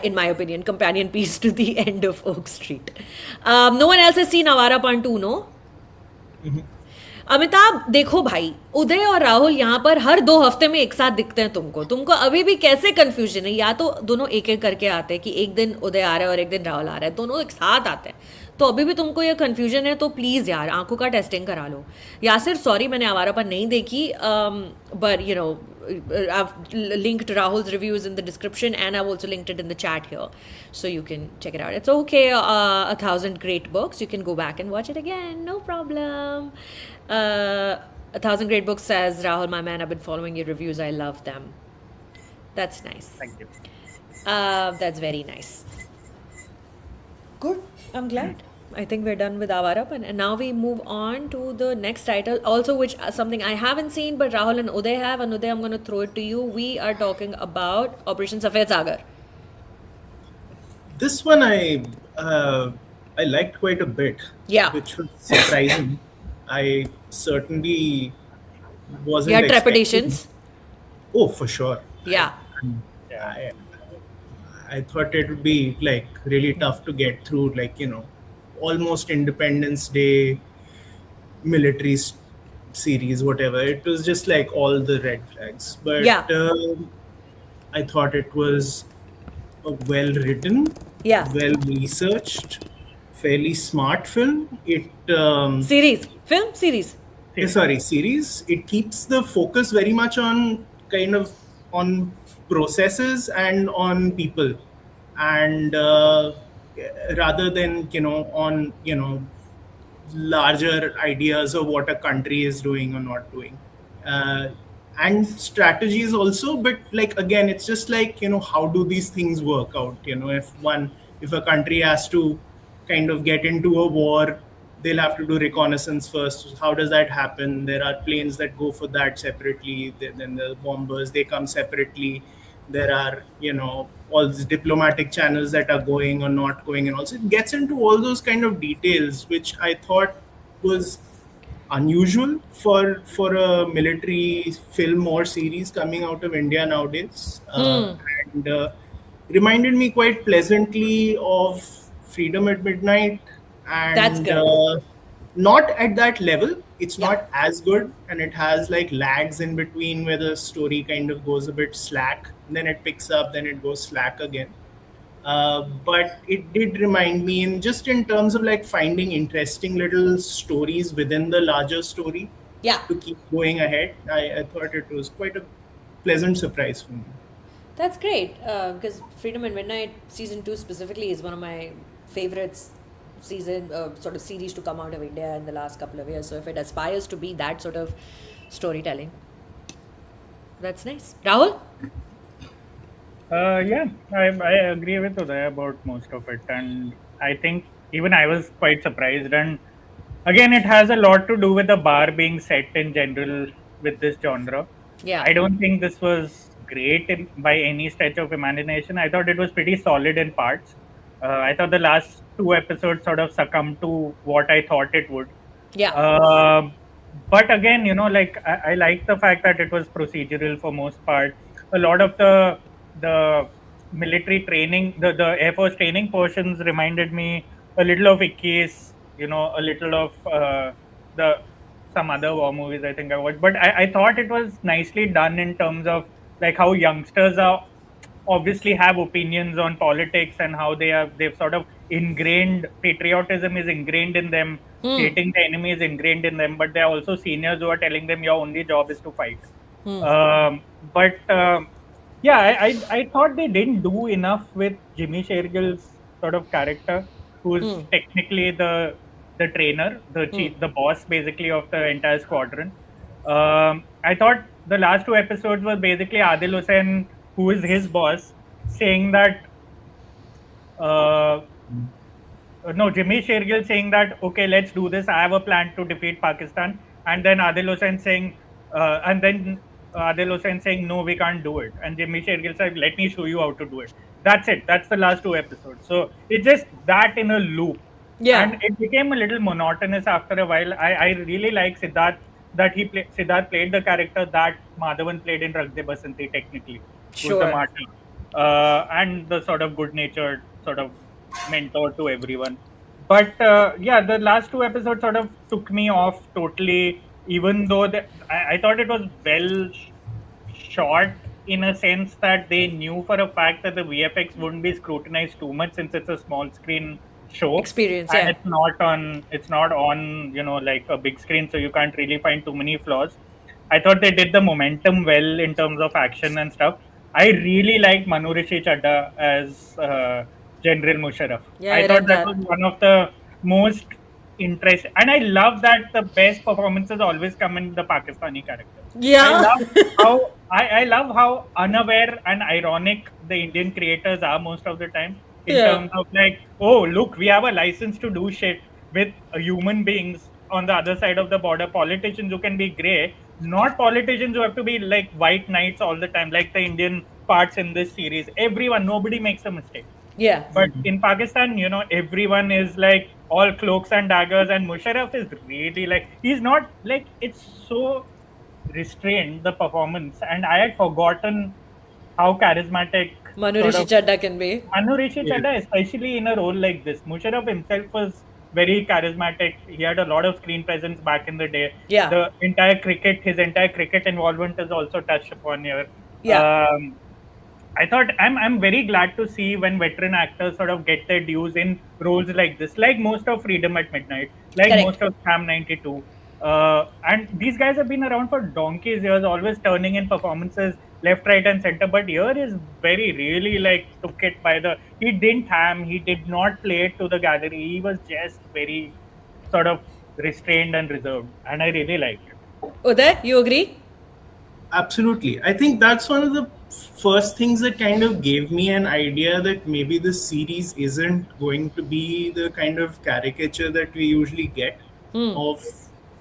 in my opinion, companion piece to the end of Oak Street. No one else has seen Awarapan 2, no? Amitabh देखो भाई, उदय और राहुल यहाँ पर हर 2 हफ्ते में एक साथ दिखते हैं तुमको अभी भी कैसे कंफ्यूजन है? या तो दोनों एक एक करके आते हैं कि एक दिन उदय आ रहा है और एक दिन राहुल आ रहा है, दोनों एक साथ आते हैं, तो अभी भी तुमको ये कंफ्यूजन है तो प्लीज़ यार आंखों का टेस्टिंग करा लो. यासिर सॉरी मैंने आवारापन नहीं देखी, but you know I've linked Rahul's reviews in the description, and I've also linked it in the chat here, so you can check it out. It's okay. 1,000 great books. You can go back and watch it again. No problem. 1,000 great books says Rahul, my man. I've been following your reviews. I love them. That's nice. Thank you. That's very nice. Good. I'm glad. I think we're done with Awarapan, and now we move on to the next title, also which something I haven't seen, but Rahul and Uday have. And Uday, I'm going to throw it to you. We are talking about Operation Safed Sagar. This one I liked quite a bit. Yeah. Which was surprising. I certainly wasn't. You had expecting- trepidations? Oh, for sure. Yeah. I thought it would be like really tough to get through, like, you know, almost Independence Day military series, whatever. It was just like all the red flags. But Yeah. I thought it was a well written, Yeah. well researched, fairly smart film. It Film series. series. It keeps the focus very much on kind of on processes and on people, and rather than on larger ideas of what a country is doing or not doing, and strategies also. But like, again, it's just like, how do these things work out? If a country has to kind of get into a war, they'll have to do reconnaissance first. How does that happen? There are planes that go for that separately. Then the bombers, they come separately. There are, all these diplomatic channels that are going or not going, and also it gets into all those kind of details, which I thought was unusual for a military film or series coming out of India nowadays, and reminded me quite pleasantly of Freedom at Midnight. And That's good. Not at that level. It's not as good, and it has like lags in between where the story kind of goes a bit slack, then it picks up, then it goes slack again. But it did remind me, in terms of like finding interesting little stories within the larger story Yeah. to keep going ahead. I thought it was quite a pleasant surprise for me. That's great, because Freedom at Midnight season 2 specifically is one of my favorites sort of series to come out of India in the last couple of years. So if it aspires to be that sort of storytelling, that's nice. Rahul? Yeah, I agree with Uday about most of it, and I think even I was quite surprised. And again, it has a lot to do with the bar being set in general with this genre. Yeah. I don't think this was great by any stretch of imagination. I thought it was pretty solid in parts. I thought the last 2 episodes sort of succumbed to what I thought it would. Yeah. But again, like I like the fact that it was procedural for most part. A lot of the military training, the Air Force training portions reminded me a little of Ikkis, a little of some other war movies I think I watched. But I thought it was nicely done in terms of like how youngsters are obviously have opinions on politics, and how they've sort of ingrained, patriotism is ingrained in them, hating the enemy is ingrained in them, but there are also seniors who are telling them your only job is to fight. I thought they didn't do enough with Jimmy Shergill's sort of character, who's technically the trainer, the boss basically of the entire squadron. I thought the last 2 episodes was basically Adil Hussain, who is his boss, saying that Jimmy Shergill saying that, okay, let's do this. I have a plan to defeat Pakistan. And then Adil Hussain saying, and then Adil Hussain saying, no, we can't do it. And Jimmy Shergill said, let me show you how to do it. That's it. That's the last two episodes. So it's just that in a loop. Yeah. And it became a little monotonous after a while. I really like Siddharth, Siddharth played the character that Madhavan played in Rag De Basanti, technically, who's the Sure. martyr. And the sort of good-natured sort of mentor to everyone. But yeah, the last two episodes sort of took me off totally. Even though I thought it was well shot in a sense that they knew for a fact that the VFX wouldn't be scrutinized too much since it's a small screen show Experience, and yeah. it's not on like a big screen, so you can't really find too many flaws. I thought they did the momentum well in terms of action and stuff. I really liked Manu Rishi Chadda as General Musharraf. Yeah, I I thought read that that. was one of the most interesting, and I love that the best performances always come in the Pakistani character. I Yeah. love I love how unaware and ironic the Indian creators are most of the time in Yeah. terms of like, oh look, we have a license to do shit with human beings on the other side of the border, politicians who can be grey, not politicians who have to be like white knights all the time, like the Indian parts in this series. Everyone, nobody makes a mistake. Yeah. But in Pakistan, everyone is like all cloaks and daggers, and Musharraf is really like, he's not like, it's so restrained, the performance, and I had forgotten how charismatic Manu sort Rishi of Chadda can be. Anu Rishi Yeah. Chadda, especially in a role like this. Musharraf himself was very charismatic. He had a lot of screen presence back in the day. Yeah. His entire cricket involvement is also touched upon here. Yeah. I thought I'm very glad to see when veteran actors sort of get their dues in roles like this, like most of Freedom at Midnight, like Correct. most of Sam 92. And these guys have been around for donkeys years, always turning in performances left, right, and center. But here is very really like took it by the. He didn't ham. He did not play it to the gallery. He was just very sort of restrained and reserved, and I really liked it. Uday, you agree? Absolutely. I think that's one of the first things that kind of gave me an idea that maybe this series isn't going to be the kind of caricature that we usually get of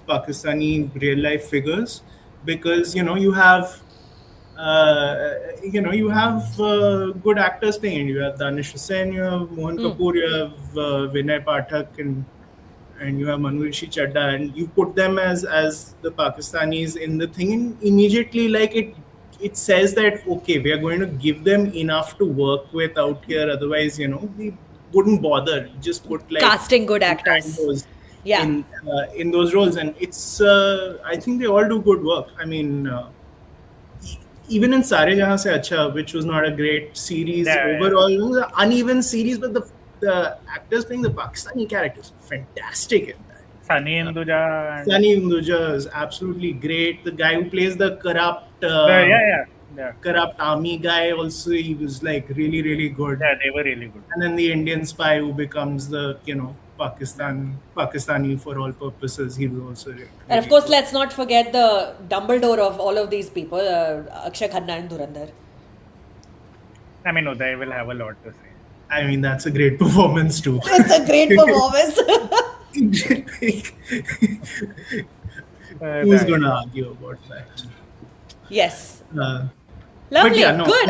Pakistani real life figures, because you have good actors playing. You have Danish Hussain, you have Mohan Kapoor, you have Vinay Pathak, and you have Manu Rishi Chadda, and you put them as the Pakistanis in the thing, and immediately like it says that okay, we are going to give them enough to work with out here. Otherwise, we wouldn't bother. Just put like Casting good two actors. randos Yeah. in those roles, and it's I think they all do good work. I mean. Even in Sare Jahan Se Acha, which was not a great series overall, it was an uneven series, but the actors playing the Pakistani characters were fantastic in that. Sunny Hinduja. Sunny Hinduja is absolutely great. The guy who plays the corrupt, Yeah. corrupt army guy also, he was like really, really good. Yeah, they were really good. And then the Indian spy who becomes the Pakistani for all purposes, he was also really And of course, let's not forget the Dumbledore of all of these people, Akshay Khanna and Dhurandhar. I mean, Uday will have a lot to say. I mean, that's a great performance too. It's a great performance. Who's going to argue about that? Yes. But Lovely. yeah, no, Good.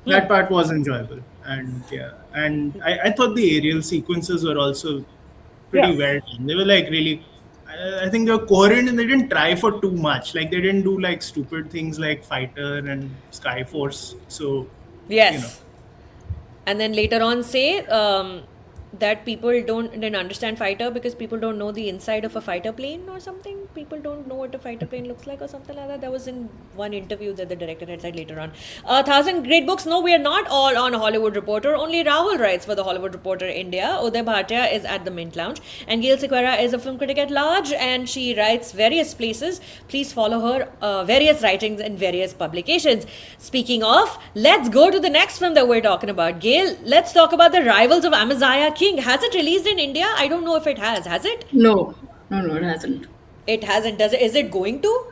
that part was enjoyable, and I thought the aerial sequences were also pretty well done. They were like really, I think they were coherent and they didn't try for too much. Like they didn't do like stupid things like Fighter and Skyforce. So Yes. And then later on say that people didn't understand fighter because people don't know the inside of a fighter plane or something. People don't know what a fighter plane looks like or something like that. That was in one interview that the director had said later on. 1,000 great books. No, we are not all on Hollywood Reporter. Only Rahul writes for the Hollywood Reporter India. Uday Bhatia is at the Mint Lounge. And Gayle Sequeira is a film critic at large and she writes various places. Please follow her various writings in various publications. Speaking of, let's go to the next film that we're talking about. Gayle, let's talk about The Rivals of Amziah King. Has it released in India? I don't know if it has. Has it? No, it hasn't. It hasn't. Does it? Is it going to?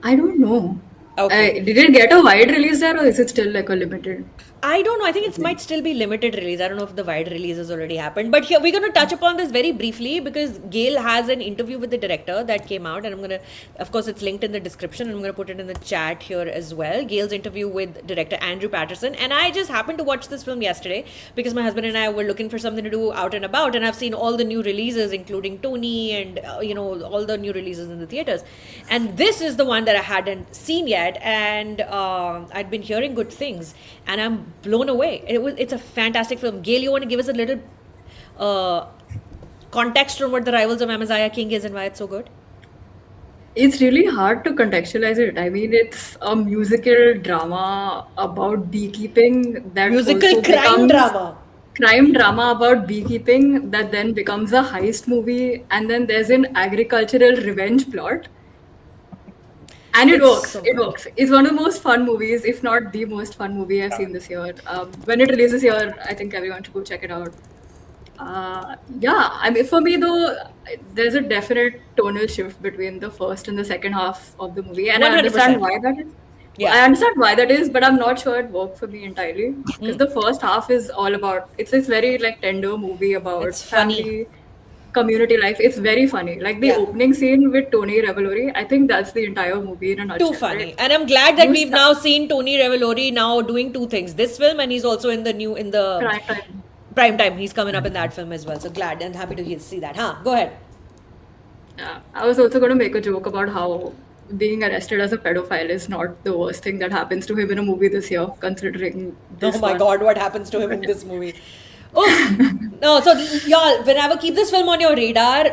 I don't know. Okay. Did it get a wide release there, or is it still like a limited? I don't know. I think it might still be limited release. I don't know if the wide release has already happened. But here we're going to touch upon this very briefly because Gayle has an interview with the director that came out, and I'm going to, of course, it's linked in the description. And I'm going to put it in the chat here as well. Gayle's interview with director Andrew Patterson, and I just happened to watch this film yesterday because my husband and I were looking for something to do out and about, and I've seen all the new releases, including Tony and all the new releases in the theaters, and this is the one that I hadn't seen yet, and I'd been hearing good things, and I'm blown away. It's a fantastic film. Gayle, you want to give us a little context on what The Rivals of Amziah King is and why it's so good? It's really hard to contextualize it. I mean, it's a musical drama about beekeeping that Musical also crime becomes drama. crime drama about beekeeping that then becomes a heist movie, and then there's an agricultural revenge plot. And it It's works. so It good. works. It's one of the most fun movies, if not the most fun movie I've seen this year. When it releases here, I think everyone should go check it out. Yeah, I mean, for me though, there's a definite tonal shift between the first and the second half of the movie, and I 100%. understand why that is. Yeah. I understand why that is, but I'm not sure it worked for me entirely because the first half is all about it's this very like tender movie about It's funny. family, community life. It's very funny. Like the Yeah. opening scene with Tony Revolori, I think that's the entire movie in a nutshell. Too funny. right? And I'm glad that You we've now seen Tony Revolori now doing two things. This film, and he's also in the Prime time. prime time. He's coming up in that film as well. So glad and happy to see that. Go ahead. Yeah, I was also going to make a joke about how being arrested as a pedophile is not the worst thing that happens to him in a movie this year, considering this Oh my one. God, what happens to him in this movie? Oh no! So y'all, whenever keep this film on your radar.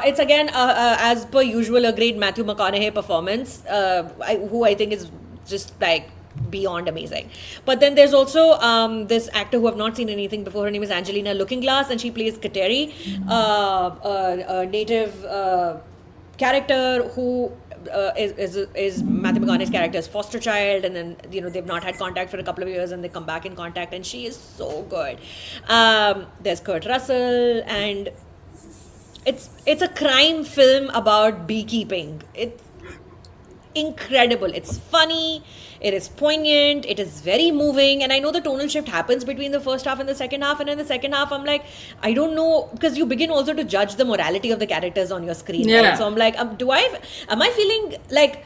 It's again, as per usual, a great Matthew McConaughey performance, who I think is just like beyond amazing. But then there's also this actor who I've not seen anything before. Her name is Angelina Lookingglass, and she plays Kateri, a native character who is Matthew McConaughey's character's foster child, and then they've not had contact for a couple of years, and they come back in contact, and she is so good. There's Kurt Russell, and it's a crime film about beekeeping. It's incredible. It's funny. It is poignant. It is very moving. And I know the tonal shift happens between the first half and the second half. And in the second half, I'm like, I don't know, because you begin also to judge the morality of the characters on your screen. Yeah. Right? So I'm like, am I feeling like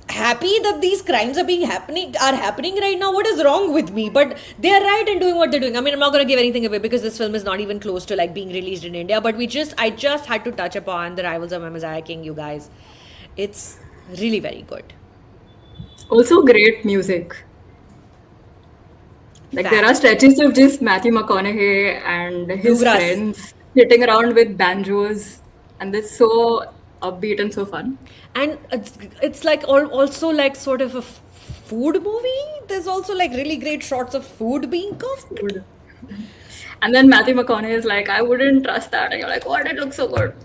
happy that these crimes are happening right now? What is wrong with me? But they are right in doing what they're doing. I mean, I'm not going to give anything away because this film is not even close to like being released in India. But I just had to touch upon The Rivals of Amziah King, you guys. It's really very good. Also, great music. Like there are Fact. stretches of just Matthew McConaughey and his Bluegrass. friends sitting around with banjos, and it's so upbeat and so fun. And it's like also like sort of a food movie. There's also like really great shots of food being cooked. Food. And then Matthew McConaughey is like, I wouldn't trust that, and you're like, what? It looks so good.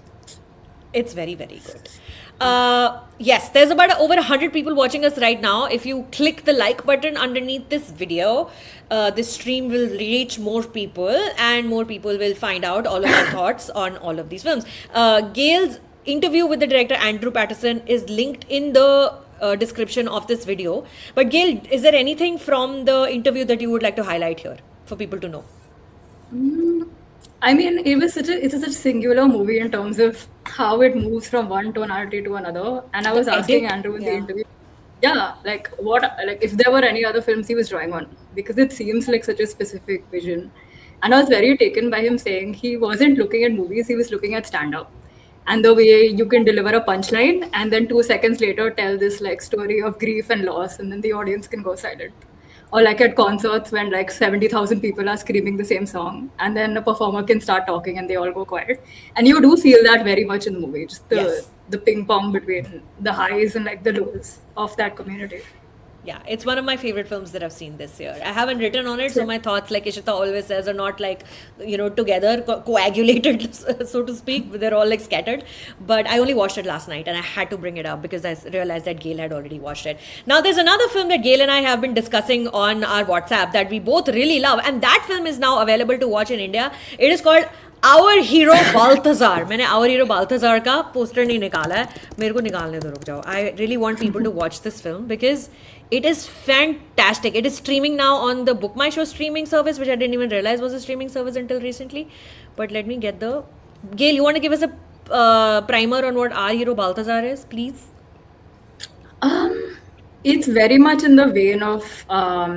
It's very, very good. Yes, there's about over 100 people watching us right now. If you click the like button underneath this video, this stream will reach more people, and more people will find out all of our thoughts on all of these films. Gayle's interview with the director Andrew Patterson is linked in the description of this video. But Gayle, is there anything from the interview that you would like to highlight here for people to know? I mean, it's such a singular movie in terms of how it moves from one tonality to another. And I was The asking edit, Andrew in yeah. the interview, like if there were any other films he was drawing on, because it seems like such a specific vision. And I was very taken by him saying he wasn't looking at movies, he was looking at stand-up. And the way you can deliver a punchline and then 2 seconds later tell this like story of grief and loss, and then the audience can go silent. Or like at concerts when like 70,000 people are screaming the same song, and then a performer can start talking and they all go quiet. And you do feel that very much in the movie, just Yes. the ping pong between the highs and like the lows of that community. Yeah, it's one of my favorite films that I've seen this year. I haven't written on it, so my thoughts, like Ishita always says, are not like, together, coagulated, so to speak. They're all like scattered. But I only watched it last night, and I had to bring it up because I realized that Gayle had already watched it. Now, there's another film that Gayle and I have been discussing on our WhatsApp that we both really love, and that film is now available to watch in India. It is called Our hero Balthazar. मैंने Our hero Balthazar का poster नहीं निकाला है, मेरे को निकालने दो, रुक जाओ. I really want people to watch this film because it is fantastic. It is streaming now on the Book My Show streaming service, which I didn't even realize was a streaming service until recently. But let me get the... Gayle, you want to give us a primer on what Our hero Balthazar is, please? It's very much in the vein of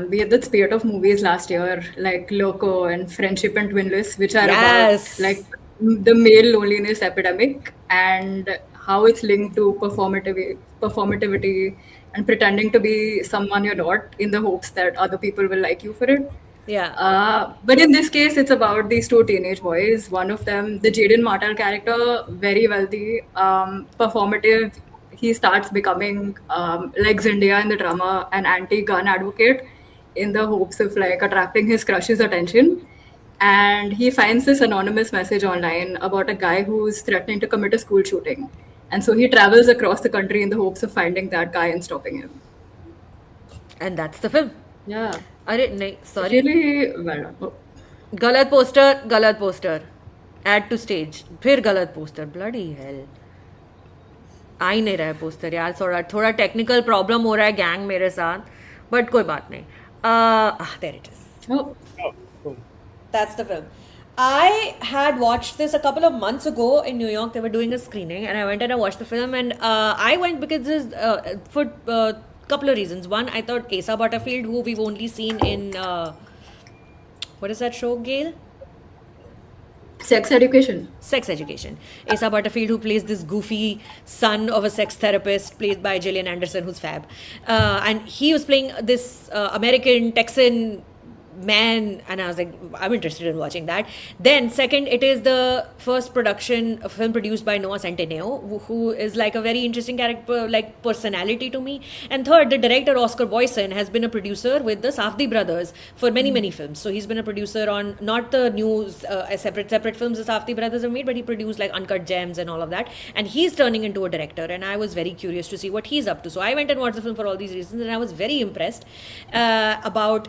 we had that spate of movies last year, like Loco and Friendship and Twinless, which are Yes. about like the male loneliness epidemic and how it's linked to performativity and pretending to be someone you're not in the hopes that other people will like you for it. Yeah. But in this case, it's about these two teenage boys. One of them, the Jaden Martell character, very wealthy, performative. He starts becoming like Zendaya in the drama, an anti-gun advocate, in the hopes of like attracting his crush's attention. And he finds this anonymous message online about a guy who's threatening to commit a school shooting. And so he travels across the country in the hopes of finding that guy and stopping him. And that's the film. Yeah. अरे नहीं, sorry. Really well done. Oh. गलत poster add two stage, फिर गलत poster, bloody hell. आ ही नहीं रहा है poster यार, थोड़ा टेक्निकल प्रॉब्लम हो रहा है गैंग मेरे साथ, बट कोई बात नहीं. There it is. Oh. Oh, cool. That's the film. I had watched this a couple of months ago in New York. They were doing a screening, and I went and I watched the film. And I went because this for couple of reasons. One, I thought Asa Butterfield, who we've only seen in what is that show, Gayle? Sex Education. Sex Education. Asa Butterfield, who plays this goofy son of a sex therapist, played by Gillian Anderson, who's fab. And he was playing this American Texan man, and I was like, I'm interested in watching that. Then second, it is the first film produced by Noah Centineo, who is like a very interesting character, like personality to me. And third, the director Oscar Boyson has been a producer with the Safdie brothers for many films. So he's been a producer on not the new separate films the Safdie brothers have made, but he produced like Uncut Gems and all of that. And he's turning into a director, and I was very curious to see what he's up to. So I went and watched the film for all these reasons, and I was very impressed about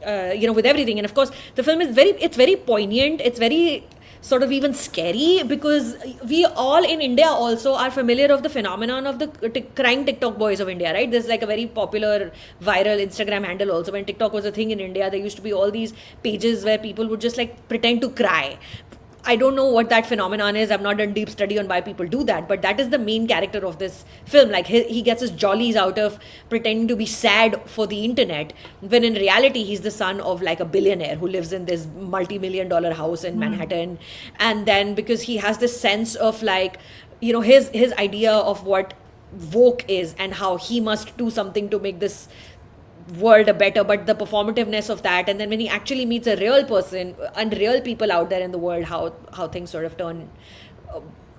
with everything. And of course, the film is very poignant. It's very sort of even scary, because we all in India also are familiar of the phenomenon of the crying TikTok boys of India, right? There's like a very popular viral Instagram handle also. When TikTok was a thing in India, there used to be all these pages where people would just like pretend to cry. I don't know what that phenomenon is. I've not done deep study on why people do that, but that is the main character of this film. Like he gets his jollies out of pretending to be sad for the internet, when in reality he's the son of like a billionaire who lives in this multi-million-dollar house in Manhattan. And then because he has this sense of like, his idea of what woke is and how he must do something to make this world a better, but the performativeness of that, and then when he actually meets a real person and real people out there in the world, how things sort of turn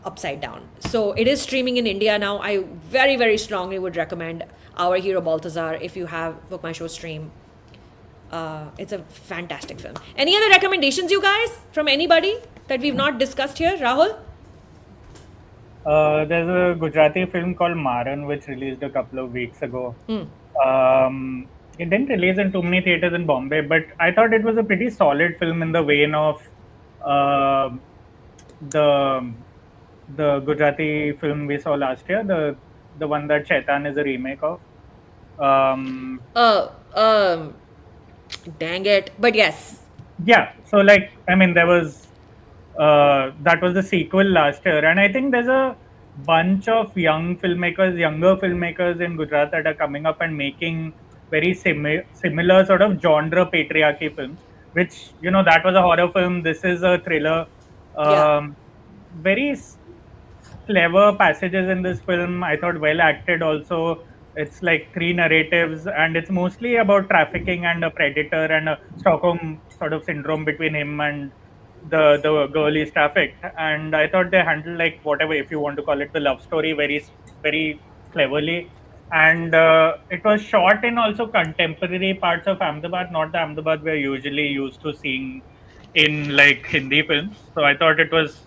upside down. So it is streaming in India now. I very, very strongly would recommend Our Hero Balthazar if you have Book My Show stream. It's a fantastic film. Any other recommendations, you guys, from anybody that we've not discussed here? Rahul? There's a Gujarati film called Maran, which released a couple of weeks ago. It didn't release in too many theaters in Bombay, but I thought it was a pretty solid film in the vein of the Gujarati film we saw last year, the one that Chaitan is a remake of. Dang it. But yes. Yeah. So there was that was the sequel last year, and I think there's a bunch of younger filmmakers in Gujarat that are coming up and making very similar sort of genre patriarchy films, which, that was a horror film. This is a thriller. Very clever passages in this film. I thought well acted also. It's like three narratives, and it's mostly about trafficking and a predator and a Stockholm sort of syndrome between him and the girl is trafficked. And I thought they handled, like, whatever, if you want to call it, the love story very, very cleverly. And it was shot in also contemporary parts of Ahmedabad, not the Ahmedabad we're usually used to seeing in like Hindi films. So I thought it's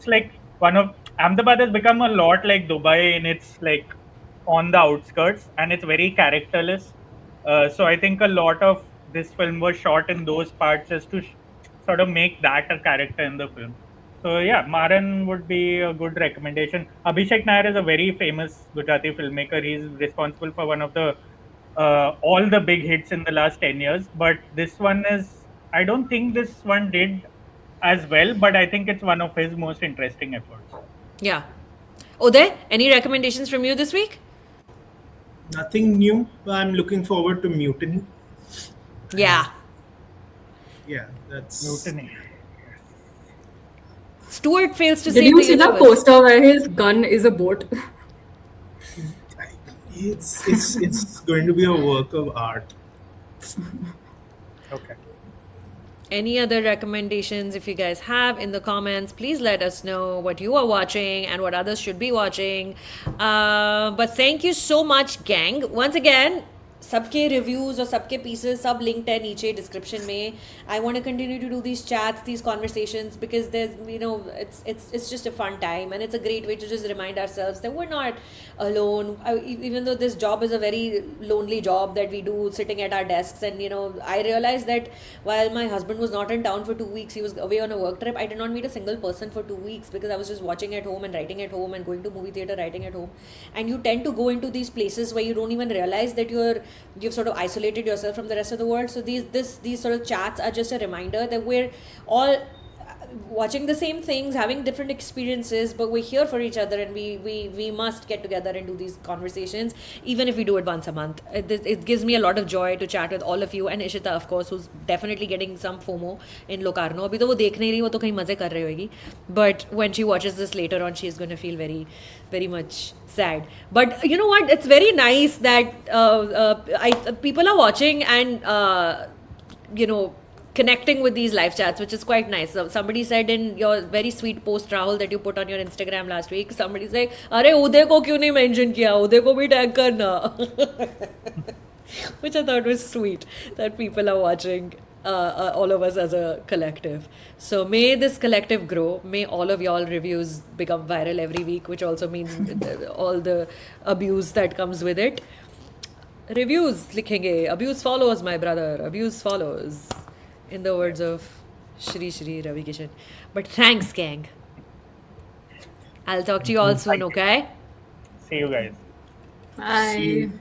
like Ahmedabad has become a lot like Dubai in its like on the outskirts, and it's very characterless. So I think a lot of this film was shot in those parts just to sort of make that a character in the film. So yeah, Maran would be a good recommendation. Abhishek Nair is a very famous Gujarati filmmaker. He's responsible for one of the all the big hits in the last 10 years. But this one is, I don't think this one did as well, but I think it's one of his most interesting efforts. Yeah. Uday, any recommendations from you this week? Nothing new. I'm looking forward to Mutiny. Yeah. Yeah, that's Mutiny. Stuart fails to Did save you the see that universe. poster where his gun is a boat? it's going to be a work of art. Okay. Any other recommendations, if you guys have, in the comments, please let us know what you are watching and what others should be watching. But thank you so much, gang. Once again, सबके reviews और सबके pieces सब linked है नीचे description में. I want to continue to do these chats, these conversations, because there's, it's just a fun time, and it's a great way to just remind ourselves that we're not alone. Even though this job is a very lonely job that we do sitting at our desks, and I realized that while my husband was not in town for 2 weeks, he was away on a work trip, I did not meet a single person for 2 weeks because I was just watching at home and writing at home and going to movie theater, writing at home. And you tend to go into these places where you don't even realize that you've sort of isolated yourself from the rest of the world. So these sort of chats are just a reminder that we're all watching the same things, having different experiences, but we're here for each other, and we must get together and do these conversations, even if we do it once a month. It gives me a lot of joy to chat with all of you, and Ishita, of course, who's definitely getting some FOMO in Locarno. अभी तो वो देख नहीं रही, वो तो कहीं मजे कर रही होगी. But when she watches this later on, she's going to feel very, very much sad. But you know what? It's very nice that people are watching and connecting with these live chats, which is quite nice. So somebody said in your very sweet post, Rahul, that you put on your Instagram last week, somebody's like, "Arey, Uday ko kyun nahi mention kiya? Uday ko bhi tag karna." Which I thought was sweet that people are watching all of us as a collective. So may this collective grow. May all of y'all reviews become viral every week, which also means all the abuse that comes with it. Reviews likhenge. Abuse follows, my brother. Abuse follows. In the words of Shri Ravi Kishan. But thanks, gang. I'll talk to you all soon, okay? See you guys. Bye. See you.